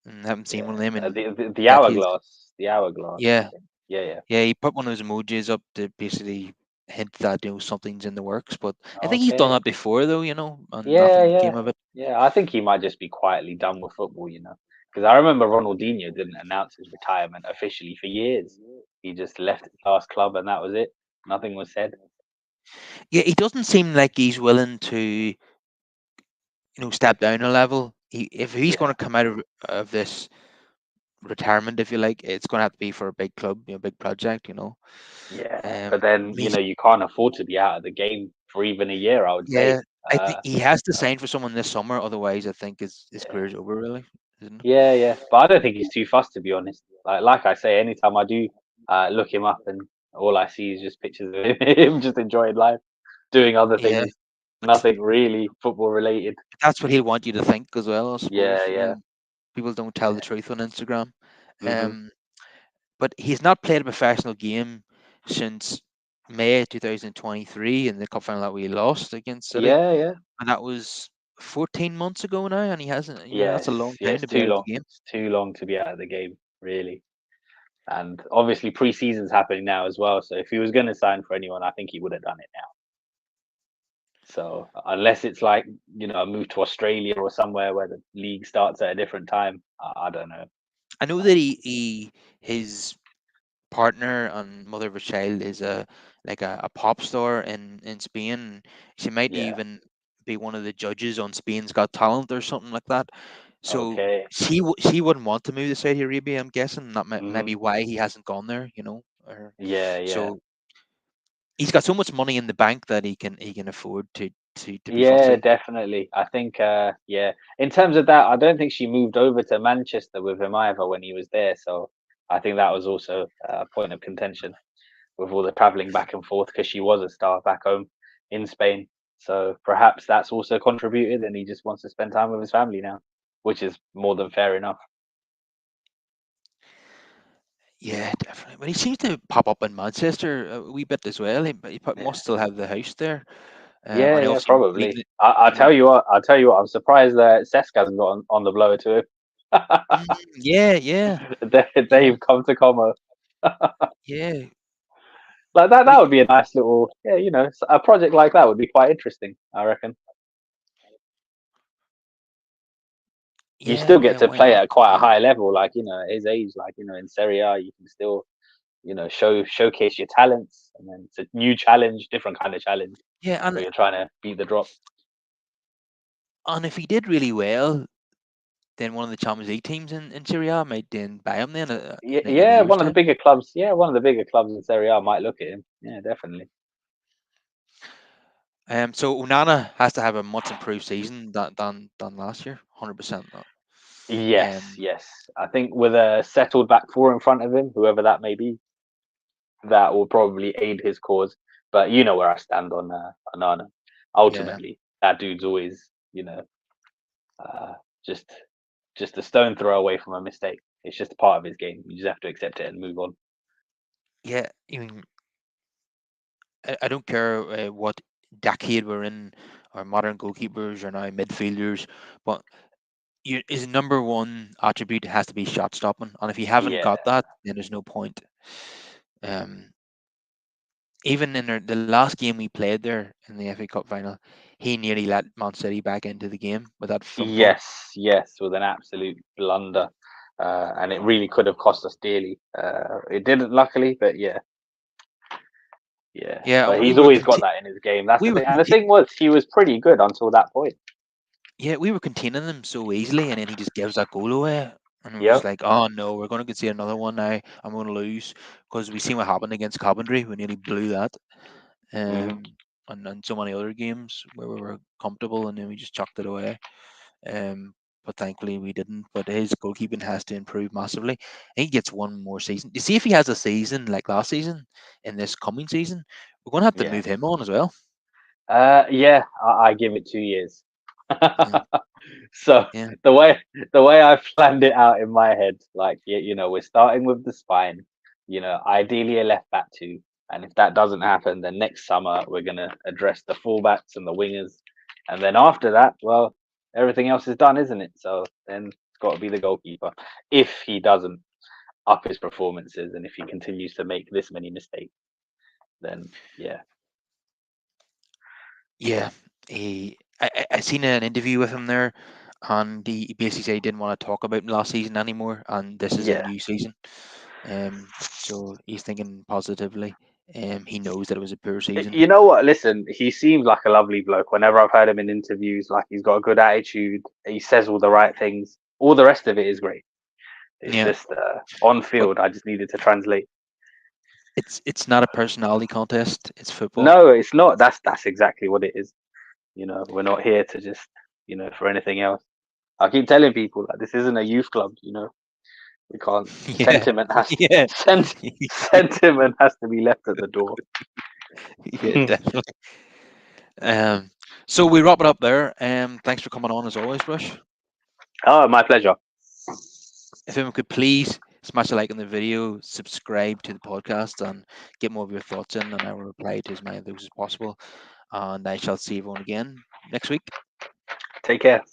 S1: I haven't seen one of them
S2: Yeah.
S1: in
S2: The
S1: decades.
S2: hourglass, the hourglass. I
S1: Yeah,
S2: think. Yeah, yeah.
S1: yeah. He put one of those emojis up to basically hint that something's in the works. But I think he's done
S2: Okay.
S1: that before, though. And
S2: Yeah,
S1: nothing
S2: yeah,
S1: came of it.
S2: yeah. I think he might just be quietly done with football, because I remember Ronaldinho didn't announce his retirement officially for years. He just left his last club and that was it. Nothing was said.
S1: Yeah, he doesn't seem like he's willing to, step down a level. If he's going
S2: Yeah,
S1: to come out of this retirement, if you like, it's going to have to be for a big club, big project.
S2: yeah. But
S1: Um,
S2: then,
S1: he's
S2: you can't afford to be out of the game for even a year, I would say.
S1: Yeah, I think he has to
S2: So,
S1: sign for someone this summer. Otherwise, I think his
S2: yeah.
S1: career's over, really, isn't it?
S2: Yeah, yeah. But I don't think he's too fussed to be honest. Like I say, anytime I do look him up and all I see is just pictures of him just enjoying life, doing other
S1: Yeah,
S2: things,
S1: but
S2: nothing really football related.
S1: that's what he'll want you to think as well, I
S2: Yeah,
S1: suppose.
S2: yeah,
S1: People don't tell the
S2: yeah.
S1: truth on Instagram.
S2: Hmm.
S1: Um, but he's not played a professional game since May 2023 in the cup final that we lost against City,
S2: Yeah, yeah.
S1: and that was 14 months ago now, and he hasn't. That's a long
S2: Yeah,
S1: time
S2: it's
S1: to be
S2: too
S1: out of the
S2: long.
S1: game.
S2: It's too long to be out of the game, really. And obviously pre-season's happening now as well. So if he was going to sign for anyone, I think he would have done it now. So unless it's like a move to Australia or somewhere where the league starts at a different time, I don't know.
S1: I know that his partner and mother of a child is a pop star in Spain. She might
S2: Yeah.
S1: even be one of the judges on Spain's Got Talent or something like that. So
S2: Okay.
S1: she wouldn't want to move to Saudi Arabia. I'm guessing that
S2: Hmm.
S1: maybe why he hasn't gone there.
S2: Yeah, yeah,
S1: So he's got so much money in the bank that he can afford to to be
S2: Yeah,
S1: fussy.
S2: definitely. I think, yeah. In terms of that, I don't think she moved over to Manchester with him either when he was there. So I think that was also a point of contention with all the traveling back and forth because she was a star back home in Spain. So perhaps that's also contributed, and he just wants to spend time with his family now, which is more than fair enough.
S1: Yeah, definitely. But he seems to pop up in Manchester a wee bit as well. He
S2: Yeah,
S1: must still have the house there.
S2: yeah,
S1: And
S2: yeah,
S1: obviously
S2: probably.
S1: meeting,
S2: I'll
S1: meeting.
S2: tell you what. I'll tell you what. I'm surprised that Cesc hasn't got on the blower to him.
S1: Mm, yeah, yeah, yeah,
S2: They've come to Como.
S1: yeah.
S2: Like that.
S1: But
S2: That would be a nice little, yeah. A project like that would be quite interesting. I reckon. You
S1: yeah,
S2: still get
S1: yeah.
S2: to
S1: Why
S2: play
S1: not?
S2: at quite a high level, like at his age, like in Serie A, you can still showcase your talents, and then it's a new challenge, different kind of challenge
S1: Yeah,
S2: where you're trying to beat the drop.
S1: and if he did really well, then one of the Champions League teams in Serie A might then buy him then
S2: Yeah,
S1: in a
S2: yeah,
S1: year's
S2: one of the
S1: time.
S2: bigger clubs. Yeah, one of the bigger clubs in Serie A might look at him. Yeah, definitely.
S1: So Onana has to have a much improved season than last year, 100%.
S2: Yes,
S1: Um,
S2: yes. I think with a settled back four in front of him, whoever that may be, that will probably aid his cause. But you know where I stand on Anana.
S1: yeah,
S2: Ultimately, that dude's always, uh, just just a stone throw away from a mistake. It's just a part of his game. You just have to accept it and move on.
S1: yeah. I mean, I don't care what decade we're in, or modern goalkeepers or now midfielders, but his number one attribute has to be shot stopping, and if you haven't
S2: Yeah,
S1: got that, then there's no point. Um, Even in the last game we played there in the FA Cup final, he nearly let Man City back into the game with that front ball.
S2: yes, yes, with an absolute blunder, and it really could have cost us dearly. It didn't, luckily, but yeah, yeah.
S1: Yeah, and
S2: But he's always got that in his game. That's the thing. And the thing was, he was pretty good until that point.
S1: yeah, we were containing them so easily, and then he just gives that goal away, and it was
S2: Yep.
S1: like, oh no, we're going to concede another one now. I'm going to lose because we seen what happened against Coventry. We nearly blew that,
S2: Hmm.
S1: and so many other games where we were comfortable, and then we just chucked it away. But thankfully we didn't. But his goalkeeping has to improve massively. He gets one more season. You see, if he has a season like last season in this coming season, we're going to have to
S2: Yeah.
S1: move him on as well.
S2: Yeah. I give it 2 years.
S1: Yeah,
S2: So
S1: yeah,
S2: the way I've planned it out in my head, like we're starting with the spine, ideally a left back two, and if that doesn't happen, then next summer we're gonna address the fullbacks and the wingers, and then after that, well, everything else is done, isn't it? So then it's got to be the goalkeeper if he doesn't up his performances and if he continues to make this many mistakes, then yeah,
S1: yeah. I seen an interview with him there, and he basically said he didn't want to talk about last season anymore, and this is a
S2: yeah.
S1: new season. So he's thinking positively. He knows that it was a poor season.
S2: You know what? Listen, he seems like a lovely bloke. Whenever I've heard him in interviews, like he's got a good attitude. He says all the right things. All the rest of it is great. It's
S1: Yeah,
S2: just on
S1: but
S2: field. I just needed to translate.
S1: it's not a personality contest. It's football.
S2: No, it's not. That's exactly what it is. We're not here to just for anything else. I keep telling people that this isn't a youth club. We can't.
S1: Yeah, yeah,
S2: Sentiment has to be left at the door.
S1: yeah, definitely. Um, so we wrap it up there. Thanks for coming on as always, Rush.
S2: Oh, my pleasure.
S1: If anyone could please smash a like on the video, subscribe to the podcast, and get more of your thoughts in, and I will reply to as many of those as possible. And I shall see everyone again next week.
S2: Take care.